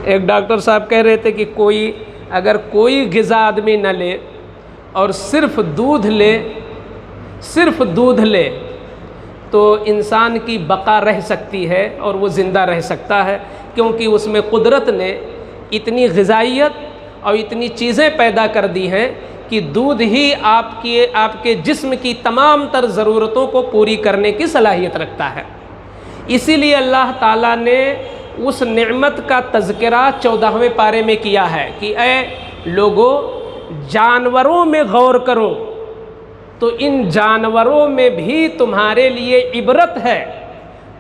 एक डॉक्टर साहब कह रहे थे कि अगर कोई ग़िज़ा आदमी न ले और सिर्फ दूध ले तो इंसान की बका रह सकती है और वो ज़िंदा रह सकता है, क्योंकि उसमें कुदरत ने इतनी ग़िज़ाइयत और इतनी चीज़ें पैदा कर दी हैं कि दूध ही आपके जिस्म की तमाम तर ज़रूरतों को पूरी करने की सलाहियत रखता है। इसीलिए अल्लाह ताला ने उस नेमत का तज़किरा 14वें पारे में किया है कि ए लोगों, जानवरों में गौर करो तो इन जानवरों में भी तुम्हारे लिए इबरत है,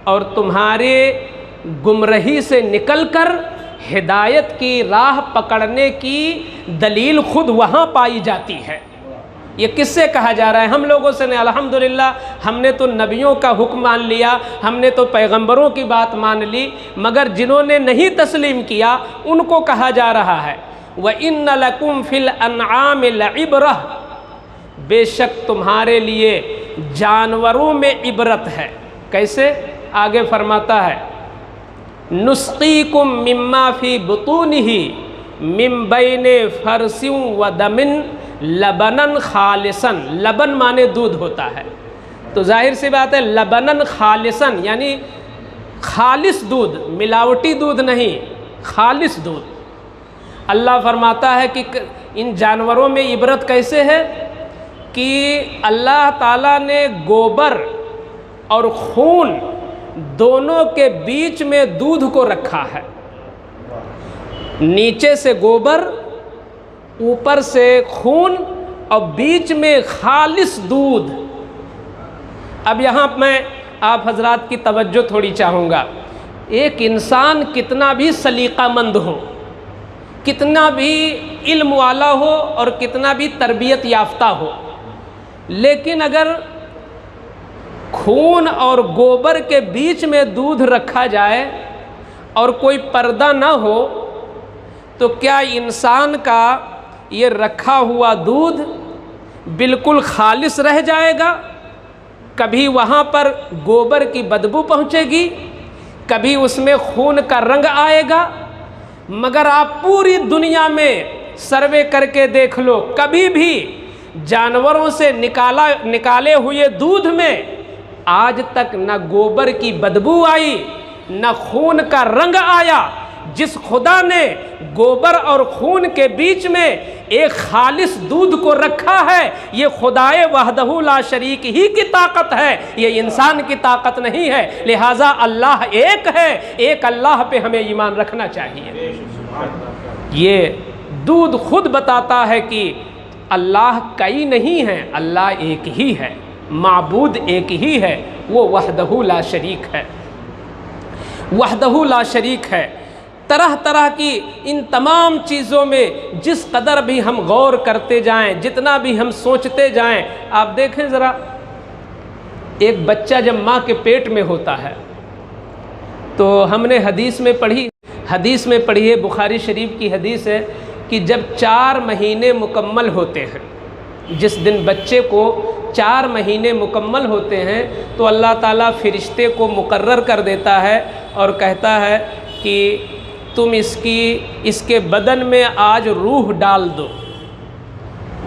और तुम्हारे गुमराही से निकलकर हिदायत की राह पकड़ने की दलील खुद वहाँ पाई जाती है। ये किससे कहा जा रहा है? हम लोगों से नहीं। अल्हम्दुलिल्लाह हमने तो नबियों का हुक्म मान लिया, हमने तो पैगंबरों की बात मान ली, मगर जिन्होंने नहीं तस्लीम किया उनको कहा जा रहा है व इन्न लकुम फिल अन्आमि लइब्रह, बेशक तुम्हारे लिए जानवरों में इबरत है। कैसे? आगे फरमाता है नुस्कीकुम मिम्मा फी बुतूनिही मिन बैने फरसिन व दमिन लबनन खालिसन। लबन माने दूध होता है, तो जाहिर सी बात है लबनन खालिसन यानी खालिस दूध, मिलावटी दूध नहीं, खालिस दूध। अल्लाह फरमाता है कि इन जानवरों में इबरत कैसे है कि अल्लाह ताला ने गोबर और खून दोनों के बीच में दूध को रखा है। नीचे से गोबर, ऊपर से खून और बीच में खालिस दूध। अब यहाँ मैं आप हजरात की तवज्जो थोड़ी चाहूँगा। एक इंसान कितना भी सलीकामंद हो, कितना भी इल्म वाला हो और कितना भी तरबियत याफ्ता हो, लेकिन अगर खून और गोबर के बीच में दूध रखा जाए और कोई पर्दा ना हो, तो क्या इंसान का ये रखा हुआ दूध बिल्कुल खालिस रह जाएगा? कभी वहाँ पर गोबर की बदबू पहुँचेगी, कभी उसमें खून का रंग आएगा। मगर आप पूरी दुनिया में सर्वे करके देख लो, कभी भी जानवरों से निकाले हुए दूध में आज तक न गोबर की बदबू आई, न खून का रंग आया। जिस खुदा ने गोबर और खून के बीच में एक खालिस दूध को रखा है, ये खुदाए वहदहू ला शरीक ही की ताकत है, ये इंसान की ताकत नहीं है। लिहाजा अल्लाह एक है, एक अल्लाह पे हमें ईमान रखना चाहिए। ये दूध खुद बताता है कि अल्लाह कई नहीं है, अल्लाह एक ही है, माबूद एक ही है, वो वहदहू ला शरीक है, वहदहू ला शरीक है। तरह तरह की इन तमाम चीज़ों में जिस कदर भी हम गौर करते जाएं, जितना भी हम सोचते जाएं, आप देखें ज़रा एक बच्चा जब माँ के पेट में होता है तो हमने हदीस में पढ़ी है, बुखारी शरीफ की हदीस है कि जब 4 महीने मुकम्मल होते हैं, जिस दिन बच्चे को 4 महीने मुकम्मल होते हैं तो अल्लाह ताला फ़रिश्ते को मुकर्रर कर देता है और कहता है कि तुम इसके बदन में आज रूह डाल दो,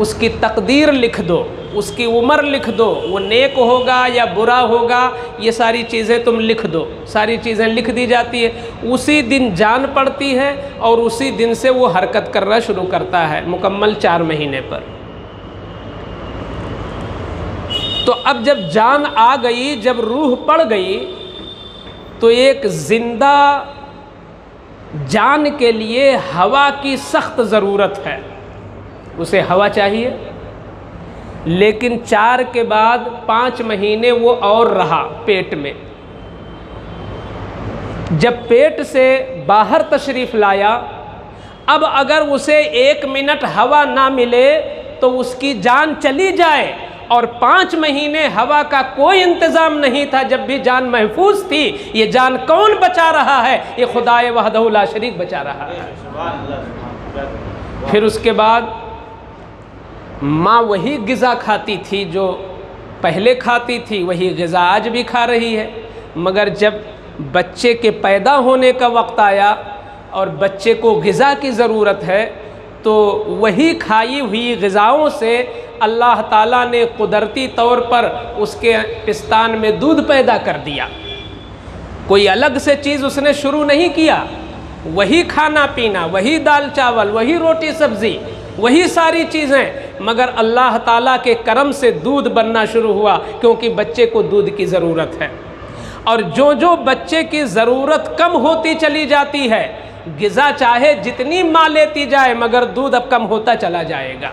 उसकी तकदीर लिख दो, उसकी उम्र लिख दो, वो नेक होगा या बुरा होगा, ये सारी चीज़ें तुम लिख दो। सारी चीज़ें लिख दी जाती है, उसी दिन जान पड़ती है और उसी दिन से वो हरकत करना शुरू करता है मुकम्मल 4 महीने पर। तो अब जब जान आ गई, जब रूह पड़ गई, तो एक जिंदा जान के लिए हवा की सख्त ज़रूरत है, उसे हवा चाहिए। लेकिन 4 के बाद 5 महीने वो और रहा पेट में। जब पेट से बाहर तशरीफ़ लाया, अब अगर उसे 1 मिनट हवा ना मिले तो उसकी जान चली जाए, और 5 महीने हवा का कोई इंतज़ाम नहीं था, जब भी जान महफूज थी। ये जान कौन बचा रहा है? ये खुदाए वहदहु ला शरीक बचा रहा है। फिर उसके बाद माँ वही ग़िज़ा खाती थी जो पहले खाती थी, वही ग़िज़ा आज भी खा रही है। मगर जब बच्चे के पैदा होने का वक्त आया और बच्चे को ग़िज़ा की ज़रूरत है, तो वही खाई हुई ग़िज़ाओं से अल्लाह ताला ने कुदरती तौर पर उसके पिस्तान में दूध पैदा कर दिया। कोई अलग से चीज़ उसने शुरू नहीं किया, वही खाना पीना, वही दाल चावल, वही रोटी सब्ज़ी, वही सारी चीज़ें, मगर अल्लाह ताला के करम से दूध बनना शुरू हुआ, क्योंकि बच्चे को दूध की ज़रूरत है। और जो जो बच्चे की ज़रूरत कम होती चली जाती है, ग़िज़ा चाहे जितनी माँ लेती जाए, मगर दूध अब कम होता चला जाएगा।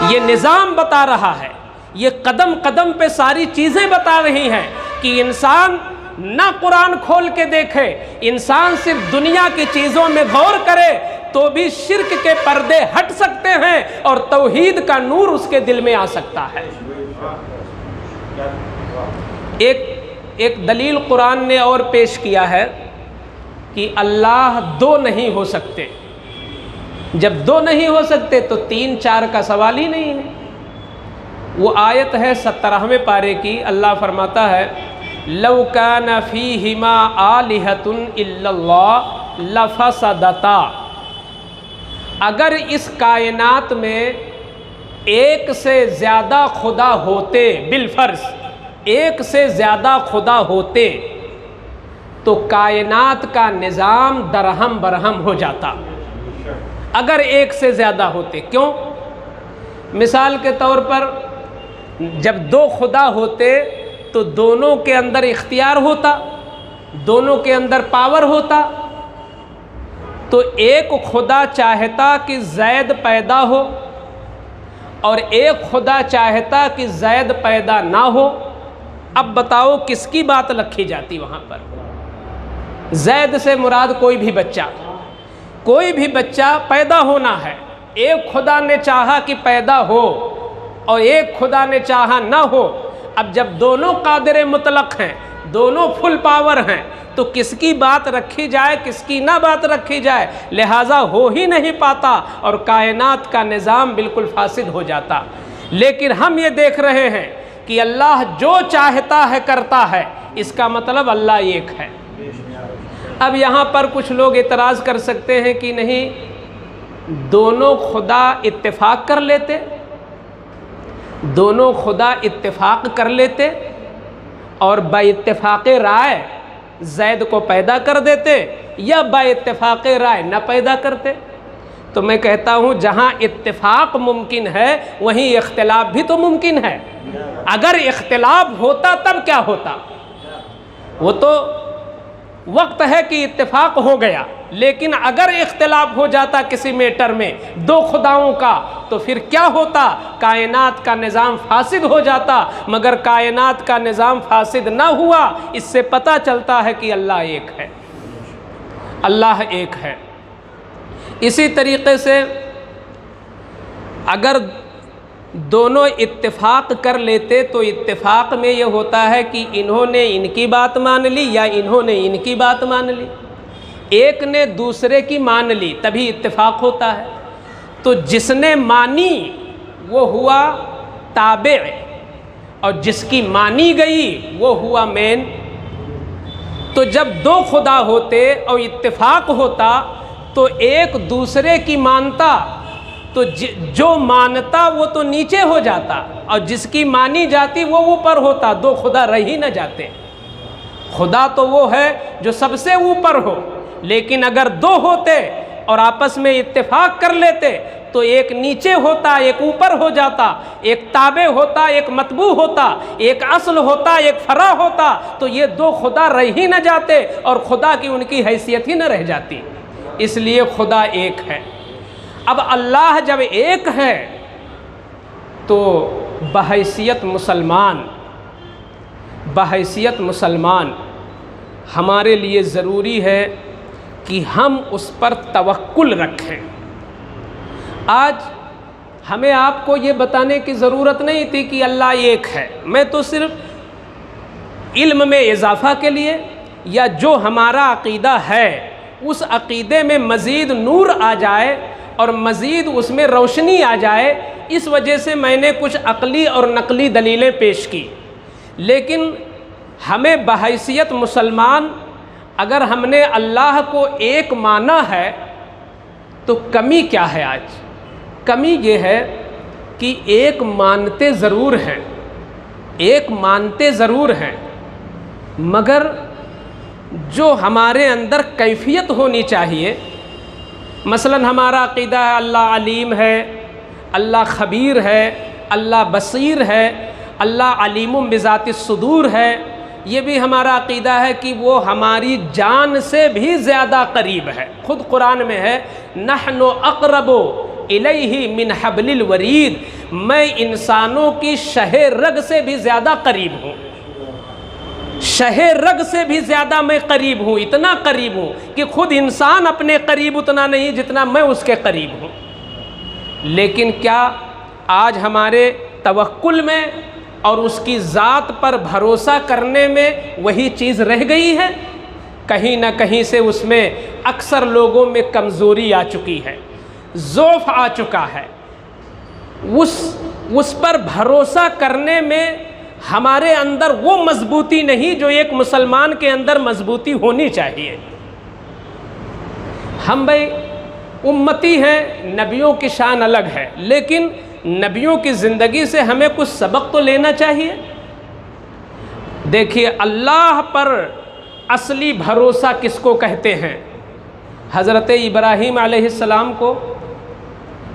ये निज़ाम बता रहा है, ये कदम कदम पे सारी चीज़ें बता रही हैं कि इंसान ना कुरान खोल के देखे, इंसान सिर्फ दुनिया की चीज़ों में गौर करे तो भी शिर्क के पर्दे हट सकते हैं और तौहीद का नूर उसके दिल में आ सकता है। एक दलील कुरान ने और पेश किया है कि अल्लाह 2 नहीं हो सकते। जब 2 नहीं हो सकते तो 3-4 का सवाल ही नहीं है। वो आयत है 17वें पारे की, अल्लाह फरमाता है लौ काना फीहिमा आलिहतुन इल्लल्लाह लफसदता। अगर इस कायनात में एक से ज़्यादा खुदा होते, बिलफर्ज एक से ज़्यादा खुदा होते, तो कायनात का निज़ाम दरहम बरहम हो जाता। अगर एक से ज़्यादा होते, क्यों? मिसाल के तौर पर जब 2 खुदा होते तो दोनों के अंदर इख्तियार होता, दोनों के अंदर पावर होता। तो एक खुदा चाहता कि ज़ैद पैदा हो और एक खुदा चाहता कि ज़ैद पैदा ना हो। अब बताओ किसकी बात रखी जाती वहाँ पर? ज़ैद से मुराद कोई भी बच्चा पैदा होना है। एक खुदा ने चाहा कि पैदा हो और एक खुदा ने चाहा ना हो। अब जब दोनों कादिर मुतलक हैं, दोनों फुल पावर हैं, तो किसकी बात रखी जाए, किसकी ना बात रखी जाए? लिहाजा हो ही नहीं पाता और कायनात का निज़ाम बिल्कुल फासिद हो जाता। लेकिन हम ये देख रहे हैं कि अल्लाह जो चाहता है करता है, इसका मतलब अल्लाह एक है। अब यहाँ पर कुछ लोग एतराज़ कर सकते हैं कि नहीं, दोनों खुदा इत्तेफाक कर लेते, दोनों खुदा इत्तेफाक कर लेते और बाइत्तेफाक राय ज़ैद को पैदा कर देते, या बाइत्तेफाक राय न पैदा करते। तो मैं कहता हूँ जहाँ इत्तेफाक मुमकिन है वहीं इख्तिलाफ भी तो मुमकिन है। अगर इख्तिलाफ होता तब क्या होता? वो तो वक्त है कि इत्तेफाक हो गया, लेकिन अगर इख्तिलाफ हो जाता किसी मैटर में 2 खुदाओं का, तो फिर क्या होता? कायनात का निज़ाम फासिद हो जाता। मगर कायनात का निज़ाम फासिद ना हुआ, इससे पता चलता है कि अल्लाह एक है, अल्लाह एक है। इसी तरीके से अगर दोनों इत्तेफाक कर लेते तो इत्तेफाक में ये होता है कि इन्होंने इनकी बात मान ली या इन्होंने इनकी बात मान ली। एक ने दूसरे की मान ली तभी इत्तेफाक होता है। तो जिसने मानी वो हुआ ताबे और जिसकी मानी गई वो हुआ मेन। तो जब दो खुदा होते और इत्तेफाक होता तो एक दूसरे की मानता, तो जो मानता वो तो नीचे हो जाता और जिसकी मानी जाती वो ऊपर होता। दो खुदा रह ही न जाते। खुदा तो वो है जो सबसे ऊपर हो, लेकिन अगर दो होते और आपस में इत्तेफाक कर लेते तो एक नीचे होता एक ऊपर हो जाता, एक ताबे होता एक मतबू होता, एक असल होता एक फरा होता। तो ये दो खुदा रह ही न जाते और खुदा की उनकी हैसियत ही न रह जाती। इसलिए खुदा एक है। अब अल्लाह जब एक है तो बहैसियत मुसलमान हमारे लिए ज़रूरी है कि हम उस पर तवक्कुल रखें। आज हमें आपको ये बताने की ज़रूरत नहीं थी कि अल्लाह एक है। मैं तो सिर्फ इल्म में इजाफ़ा के लिए या जो हमारा अक़ीदा है उस अक़ीदे में मज़ीद नूर आ जाए और मज़ीद उसमें रोशनी आ जाए, इस वजह से मैंने कुछ अक़ली और नकली दलीलें पेश की। लेकिन हमें बहैसियत मुसलमान अगर हमने अल्लाह को एक माना है तो कमी क्या है? आज कमी ये है कि एक मानते ज़रूर हैं, मगर जो हमारे अंदर कैफियत होनी चाहिए, मसलन हमारा अक़ीदा है अल्लाह अलीम है, अल्लाह ख़बीर है, अल्लाह बसीर है, अल्लाह अलीमुम बिज़ातिस सुदूर है। ये भी हमारा अक़ीदा है कि वो हमारी जान से भी ज़्यादा करीब है। ख़ुद कुरान में है नहनु अक़रबु इलैहि मिन हब्लिल वरीद, मैं इंसानों की शहे रग से भी ज़्यादा करीब हूँ। शहे रग से भी ज़्यादा मैं करीब हूँ, इतना करीब हूँ कि खुद इंसान अपने करीब उतना नहीं जितना मैं उसके करीब हूँ। लेकिन क्या आज हमारे तवक्कुल में और उसकी ज़ात पर भरोसा करने में वही चीज़ रह गई है? कहीं ना कहीं से उसमें अक्सर लोगों में कमज़ोरी आ चुकी है, ज़ौफ़ आ चुका है। उस पर भरोसा करने में हमारे अंदर वो मजबूती नहीं जो एक मुसलमान के अंदर मजबूती होनी चाहिए। हम भाई उम्मती हैं, नबियों की शान अलग है, लेकिन नबियों की ज़िंदगी से हमें कुछ सबक तो लेना चाहिए। देखिए अल्लाह पर असली भरोसा किसको कहते हैं? हज़रत इब्राहीम अलैहिस्सलाम को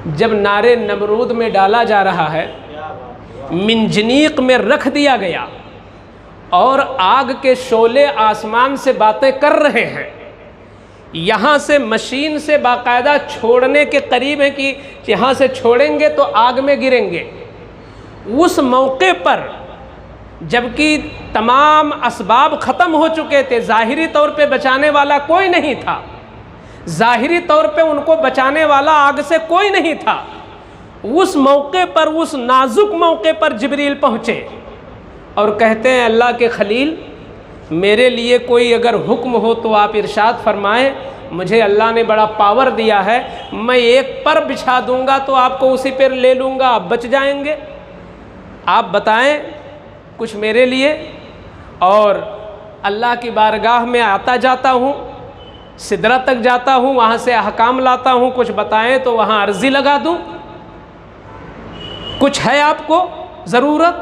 जब नारे नमरूद में डाला जा रहा है, मिंजनीक में रख दिया गया और आग के शोले आसमान से बातें कर रहे हैं, यहाँ से मशीन से बाकायदा छोड़ने के करीब है कि यहाँ से छोड़ेंगे तो आग में गिरेंगे। उस मौके पर जबकि तमाम असबाब ख़त्म हो चुके थे, ज़ाहिरी तौर पे बचाने वाला कोई नहीं था, ज़ाहिरी तौर पे उनको बचाने वाला आग से कोई नहीं था। उस मौके पर, उस नाजुक मौके पर जिब्रील पहुँचे और कहते हैं अल्लाह के खलील, मेरे लिए कोई अगर हुक्म हो तो आप इरशाद फरमाएं। मुझे अल्लाह ने बड़ा पावर दिया है, मैं एक पर बिछा दूंगा तो आपको उसी पर ले लूँगा, आप बच जाएंगे। आप बताएं कुछ मेरे लिए। और अल्लाह की बारगाह में आता जाता हूँ, सिदरा तक जाता हूँ, वहाँ से अहकाम लाता हूँ, कुछ बताएं तो वहाँ अर्ज़ी लगा दूँ। कुछ है आपको ज़रूरत?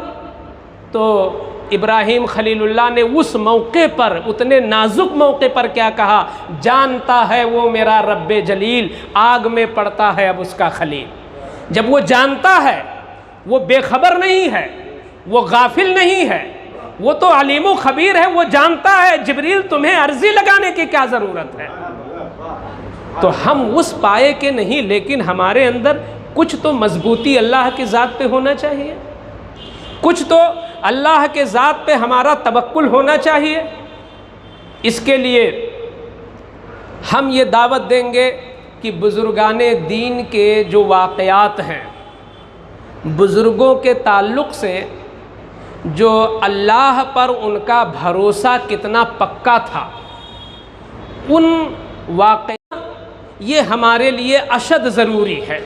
तो इब्राहीम खलीलुल्लाह ने उस मौके पर, उतने नाजुक मौके पर क्या कहा? जानता है वो मेरा रब्बे जलील, आग में पड़ता है अब उसका खलील। जब वो जानता है, वो बेखबर नहीं है, वो गाफिल नहीं है, वो तो अलीमो खबीर है, वो जानता है जिब्रील तुम्हें अर्जी लगाने की क्या ज़रूरत है। तो हम उस पाए के नहीं, लेकिन हमारे अंदर कुछ तो मजबूती अल्लाह की ज़ात पे होना चाहिए, कुछ तो अल्लाह के ज़ात पे हमारा तवक्कुल होना चाहिए। इसके लिए हम ये दावत देंगे कि बुज़ुर्गाने दीन के जो वाक़यात हैं, बुज़ुर्गों के ताल्लुक़ से जो अल्लाह पर उनका भरोसा कितना पक्का था, उन वाक़या ये हमारे लिए अशद ज़रूरी है।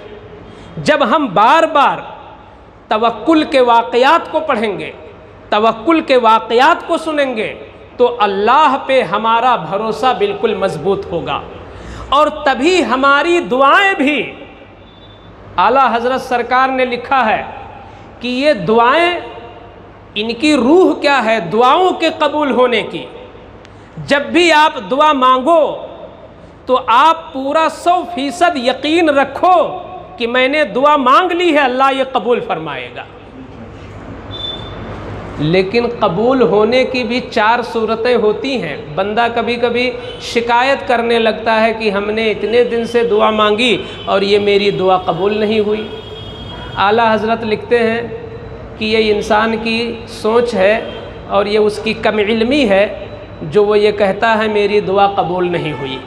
जब हम बार बार तवक्कुल के वाक़यात को पढ़ेंगे, तवक्कुल के वाक़यात को सुनेंगे, तो अल्लाह पे हमारा भरोसा बिल्कुल मज़बूत होगा और तभी हमारी दुआएं भी, आला हज़रत सरकार ने लिखा है कि ये दुआएं, इनकी रूह क्या है, दुआओं के कबूल होने की। जब भी आप दुआ मांगो तो आप पूरा 100% यकीन रखो कि मैंने दुआ मांग ली है, अल्लाह ये कबूल फरमाएगा। लेकिन कबूल होने की भी 4 सूरतें होती हैं। बंदा कभी कभी शिकायत करने लगता है कि हमने इतने दिन से दुआ मांगी और ये मेरी दुआ कबूल नहीं हुई। आला हज़रत लिखते हैं कि ये इंसान की सोच है और ये उसकी कम इल्मी है जो वो ये कहता है मेरी दुआ कबूल नहीं हुई।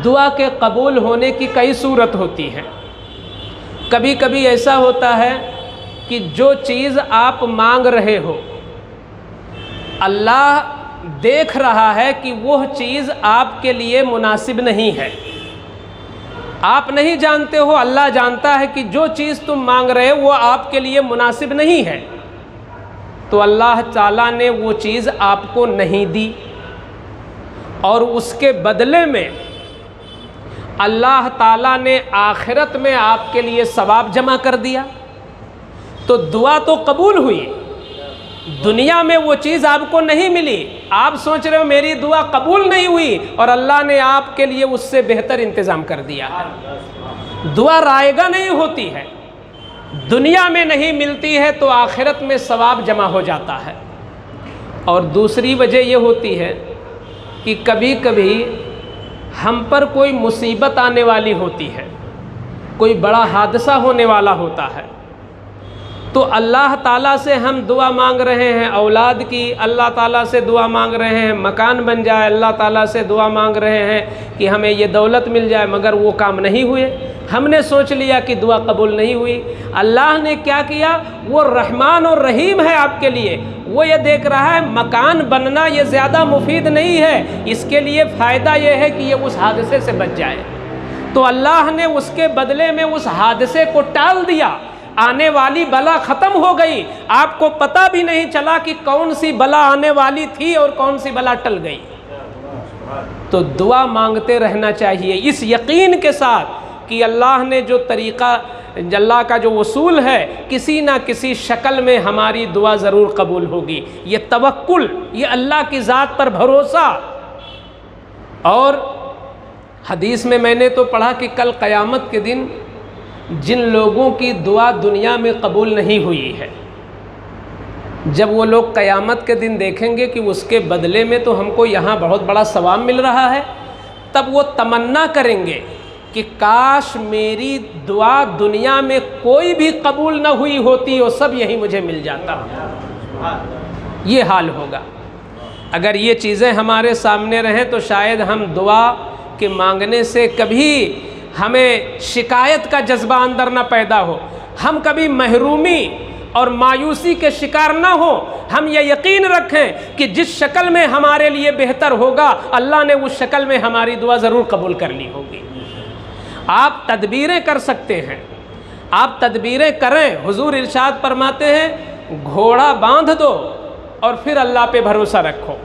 दुआ के कबूल होने की कई सूरत होती हैं। कभी कभी ऐसा होता है कि जो चीज़ आप मांग रहे हो, अल्लाह देख रहा है कि वह चीज़ आपके लिए मुनासिब नहीं है। आप नहीं जानते हो, अल्लाह जानता है कि जो चीज़ तुम मांग रहे हो वो आपके लिए मुनासिब नहीं है, तो अल्लाह ताला ने वो चीज़ आपको नहीं दी और उसके बदले में अल्लाह ताला ने आखिरत में आपके लिए सवाब जमा कर दिया। तो दुआ तो कबूल हुई, दुनिया में वो चीज़ आपको नहीं मिली। आप सोच रहे हो मेरी दुआ कबूल नहीं हुई और अल्लाह ने आपके लिए उससे बेहतर इंतज़ाम कर दिया है। दुआ रायगा नहीं होती है, दुनिया में नहीं मिलती है तो आखिरत में सवाब जमा हो जाता है। और दूसरी वजह ये होती है कि कभी कभी हम पर कोई मुसीबत आने वाली होती है, कोई बड़ा हादसा होने वाला होता है, तो अल्लाह ताला से हम दुआ मांग रहे हैं औलाद की, अल्लाह ताला से दुआ मांग रहे हैं मकान बन जाए, अल्लाह ताला से दुआ मांग रहे हैं कि हमें ये दौलत मिल जाए, मगर वो काम नहीं हुए। हमने सोच लिया कि दुआ कबूल नहीं हुई। अल्लाह ने क्या किया, वो रहमान और रहीम है आपके लिए। वो ये देख रहा है मकान बनना ये ज़्यादा मुफीद नहीं है, इसके लिए फ़ायदा ये है कि ये उस हादसे से बच जाए। तो अल्लाह ने उसके बदले में उस हादसे को टाल दिया, आने वाली बला ख़त्म हो गई। आपको पता भी नहीं चला कि कौन सी बला आने वाली थी और कौन सी बला टल गई। तो दुआ मांगते रहना चाहिए इस यकीन के साथ कि अल्लाह ने जो तरीक़ा, अल्लाह का जो उसूल है, किसी ना किसी शक्ल में हमारी दुआ ज़रूर कबूल होगी। ये तवक्कुल, ये अल्लाह की ज़ात पर भरोसा। और हदीस में मैंने तो पढ़ा कि कल क़यामत के दिन जिन लोगों की दुआ दुनिया में कबूल नहीं हुई है, जब वो लोग क़यामत के दिन देखेंगे कि उसके बदले में तो हमको यहाँ बहुत बड़ा सवाब मिल रहा है, तब वो तमन्ना करेंगे कि काश मेरी दुआ दुनिया में कोई भी कबूल ना हुई होती और सब यही मुझे मिल जाता। ये हाल होगा। अगर ये चीज़ें हमारे सामने रहें तो शायद हम दुआ के मांगने से कभी हमें शिकायत का जज्बा अंदर ना पैदा हो, हम कभी महरूमी और मायूसी के शिकार ना हो। हम ये यकीन रखें कि जिस शक्ल में हमारे लिए बेहतर होगा, अल्लाह ने उस शक्ल में हमारी दुआ ज़रूर कबूल कर ली होगी। आप तदबीरें कर सकते हैं, आप तदबीरें करें। हुजूर इरशाद फरमाते हैं घोड़ा बांध दो और फिर अल्लाह पे भरोसा रखो।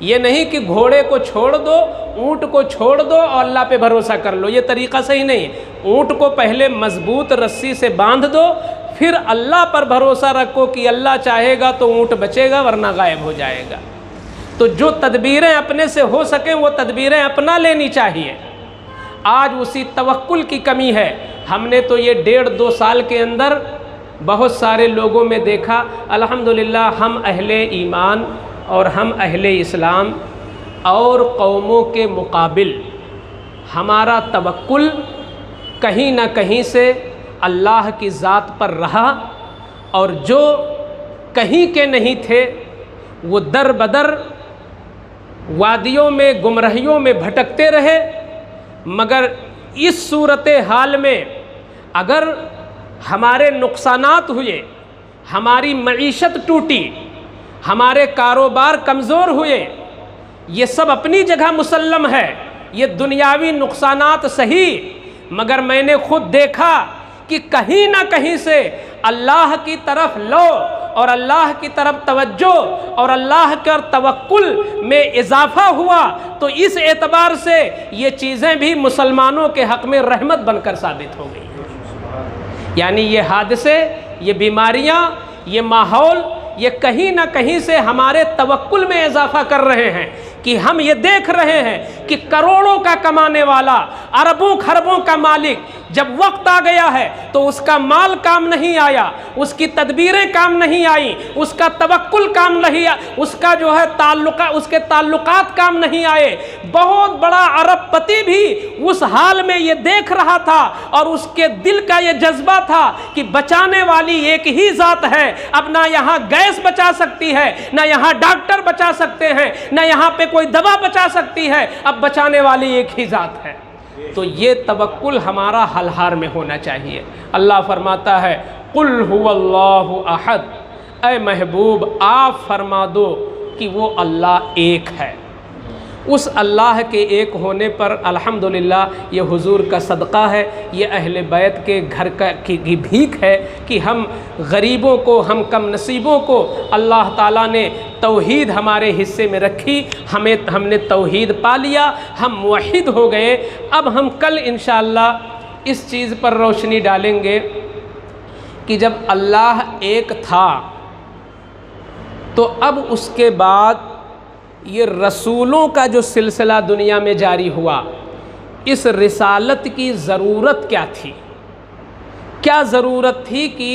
ये नहीं कि घोड़े को छोड़ दो, ऊँट को छोड़ दो और अल्लाह पे भरोसा कर लो, ये तरीक़ा सही नहीं है। ऊँट को पहले मजबूत रस्सी से बांध दो, फिर अल्लाह पर भरोसा रखो कि अल्लाह चाहेगा तो ऊँट बचेगा वरना गायब हो जाएगा। तो जो तदबीरें अपने से हो सकें वो तदबीरें अपना लेनी चाहिए। आज उसी तवक्कुल की कमी है। हमने तो ये 1.5-2 साल के अंदर बहुत सारे लोगों में देखा, अल्हम्दुलिल्लाह हम अहले ईमान और हम अहले इस्लाम और कौमों के मुकाबिल हमारा तवक्कुल कहीं ना कहीं से अल्लाह की ज़ात पर रहा, और जो कहीं के नहीं थे वो दर बदर वादियों में गुमराहियों में भटकते रहे। मगर इस सूरत हाल में अगर हमारे नुकसानात हुए, हमारी मईशत टूटी, हमारे कारोबार कमज़ोर हुए, ये सब अपनी जगह मुसल्लम है, ये दुनियावी नुकसानात सही, मगर मैंने खुद देखा कि कहीं ना कहीं से अल्लाह की तरफ लो और अल्लाह की तरफ तवज्जो और अल्लाह के तवक्कुल में इजाफा हुआ, तो इस एतबार से ये चीज़ें भी मुसलमानों के हक़ में रहमत बनकर साबित हो गई। यानी ये हादसे, ये बीमारियाँ, ये माहौल, ये कहीं ना कहीं से हमारे तवक्कुल में इजाफा कर रहे हैं कि हम ये देख रहे हैं कि करोड़ों का कमाने वाला, अरबों खरबों का मालिक, जब वक्त आ गया है तो उसका माल काम नहीं आया, उसकी तदबीरें काम नहीं आई, उसका तवक्कुल काम नहीं आया, उसका जो है उसके ताल्लुकात काम नहीं आए। बहुत बड़ा अरबपति भी उस हाल में ये देख रहा था और उसके दिल का ये जज्बा था कि बचाने वाली एक ही ज़ात है। अब ना यहाँ गैस बचा सकती है, ना यहाँ डॉक्टर बचा सकते हैं, ना यहाँ पे कोई दवा बचा सकती है, अब बचाने वाली एक ही ज़ात है। तो ये तवक्कुल हमारा हलहार में होना चाहिए। अल्लाह फरमाता है कुल हुवल्लाहु अहद, ऐ महबूब आप फरमा दो कि वो अल्लाह एक है। उस अल्लाह के एक होने पर अल्हम्दुलिल्लाह ये हुजूर का सदक़ा है, ये अहले बैत के घर की भीख है कि हम गरीबों को, हम कम नसीबों को अल्लाह ताला ने तौहीद हमारे हिस्से में रखी, हमने तौहीद पा लिया, हम मुवहिद हो गए। अब हम कल इंशाअल्लाह इस चीज़ पर रोशनी डालेंगे कि जब अल्लाह एक था तो अब उसके बाद ये रसूलों का जो सिलसिला दुनिया में जारी हुआ, इस रिसालत की ज़रूरत क्या थी? क्या ज़रूरत थी कि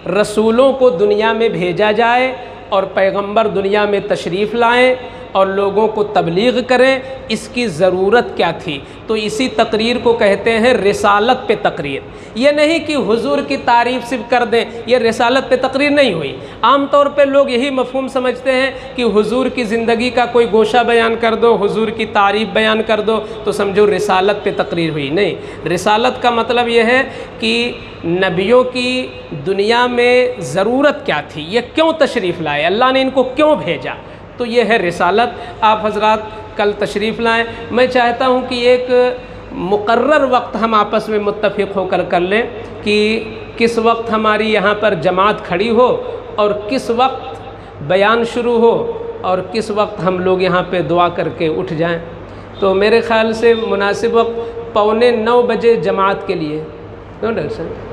रसूलों को दुनिया में भेजा जाए और पैगंबर दुनिया में तशरीफ़ लाएं और लोगों को तबलीग करें? इसकी ज़रूरत क्या थी? तो इसी तकरीर को कहते हैं रिसालत पे तकरीर। ये नहीं कि हुजूर की तारीफ़ सिर्फ कर दें, ये रिसालत पे तकरीर नहीं हुई। आम तौर पे लोग यही मफ़हूम समझते हैं कि हुजूर की ज़िंदगी का कोई गोशा बयान कर दो, हुजूर की तारीफ़ बयान कर दो तो समझो रिसालत पे तकरीर हुई। नहीं, रिसालत का मतलब यह है कि नबियों की दुनिया में ज़रूरत क्या थी, ये क्यों तशरीफ़ लाए, अल्लाह ने इनको क्यों भेजा, तो ये है रिसालत। आप हजरात कल तशरीफ़ लाएँ। मैं चाहता हूँ कि एक मुकर्रर वक्त हम आपस में मुत्तफ़िक़ होकर कर लें कि किस वक्त हमारी यहाँ पर जमात खड़ी हो और किस वक्त बयान शुरू हो और किस वक्त हम लोग यहाँ पे दुआ करके उठ जाएं। तो मेरे ख़्याल से मुनासिब वक्त 8:45 बजे जमात के लिए, क्यों डॉक्टर साहब?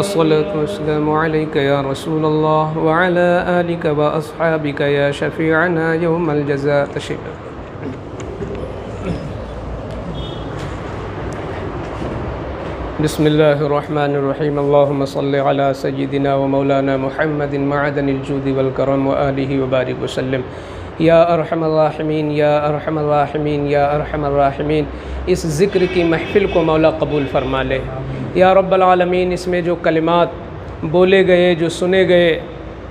अस्सलातु वस्सलामु अलैका या रसूलल्लाह व अला आलिका व अस्हाबिका या शफीअना यौमल जज़ा। तशरीफ़ बिस्मिल्लाहिर्रहमानिर्रहीम। अल्लाहुम्मा सल्लि अला सय्यिदिना व मौलाना मुहम्मदिन मअदनिल जूदि वल करम व आलिहि व बारिक वसल्लम। या अरहमर राहिमीन या अरहमर राहिमीन या अरहमर राहिमीन। इस ज़िक्र की महफ़िल को मौला कबूल फ़रमा ले या रब्बल आलमीन। इसमें जो कलिमात बोले गए, जो सुने गए,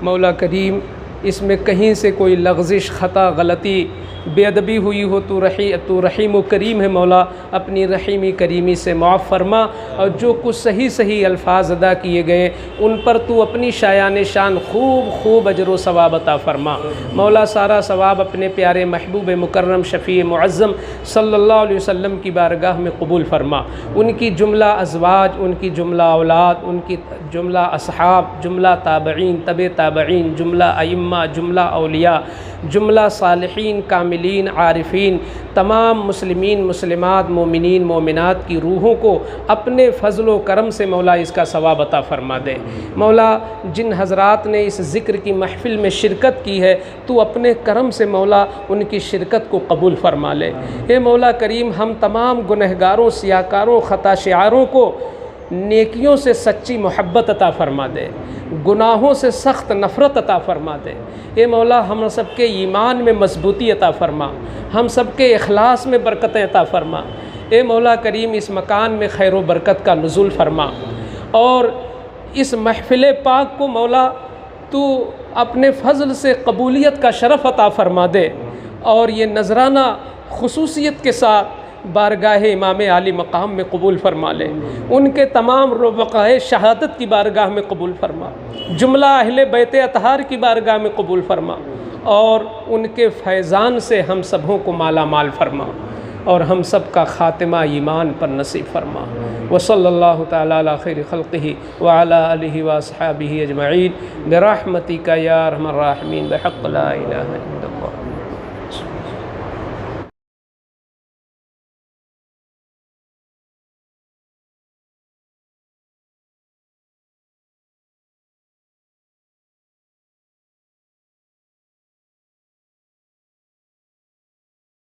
मौला करीम इसमें कहीं से कोई लग़ज़िश, ख़ता, गलती, बेअदबी हुई हो तो रहीम व करीम है मौला, अपनी रहीमी करीमी से माफ़ फरमा। और जो कुछ सही सही अल्फाज अदा किए गए उन पर तू अपनी शायान शान खूब अजर व सवाब अता फरमा। मौला सारा सवाब अपने प्यारे महबूब मुकर्रम शफ़ी मुअज़्ज़म सल्लल्लाहु अलैहि वसल्लम की बारगाह में कबूल फरमा। उनकी जुमला अज़वाज, उनकी जुमला औलाद, उनकी जुमला असहाब, जुमला ताबईन, तबे ताबईन, जुमला अइम्मा, जुमला औलिया, जुमला सालिहीन, कामिलीन, आरिफीन, तमाम मुस्लिमीन, मुस्लिमात, मोमिनीन, मोमिनात की रूहों को अपने फ़ज़ल व करम से मौला इसका सवाब अता फ़रमा दे। मौला जिन हज़रात ने इस ज़िक्र की महफ़िल में शिरकत की है तू अपने करम से मौला उनकी शिरकत को कबूल फ़रमा ले। हे मौला करीम, हम तमाम गुनहगारों, सियाकारों, ख़ता शिआरों को नेकियों से सच्ची मोहब्बत अता फ़रमा दे, गुनाहों से सख्त नफ़रत अता फ़रमा दे। ए मौला, हम सब के ईमान में मजबूती अता फ़रमा, हम सब के इखलास में बरकतें अता फ़रमा। ए मौला करीम, इस मकान में खैर व बरकत का नुज़ुल फ़रमा और इस महफ़िल पाक को मौला तू अपने फ़ज़ल से कबूलियत का शरफ़ अता फ़रमा दे और ये नजराना खुसूसियत के साथ बारगाह इमाम आली मकाम में कबूल फ़रमा ले। उनके तमाम रुफ़क़ाए शहादत की बारगाह में कबूल फ़रमा, जुमला अहले बैत अतहार की बारगाह में कबूल फ़रमा और उनके फैज़ान से हम सबों को माला माल फ़रमा और हम सब का ख़ातिमा ईमान पर नसीब फ़रमा। व सल्लल्लाहु तआला अला खैरि खल्क़िही व अला आलिहि व अस्हाबिही अजमईन बिरहमतिका या अरहमर राहिमीन बिहक़्क़ि ला इलाहा इल्लल्लाह।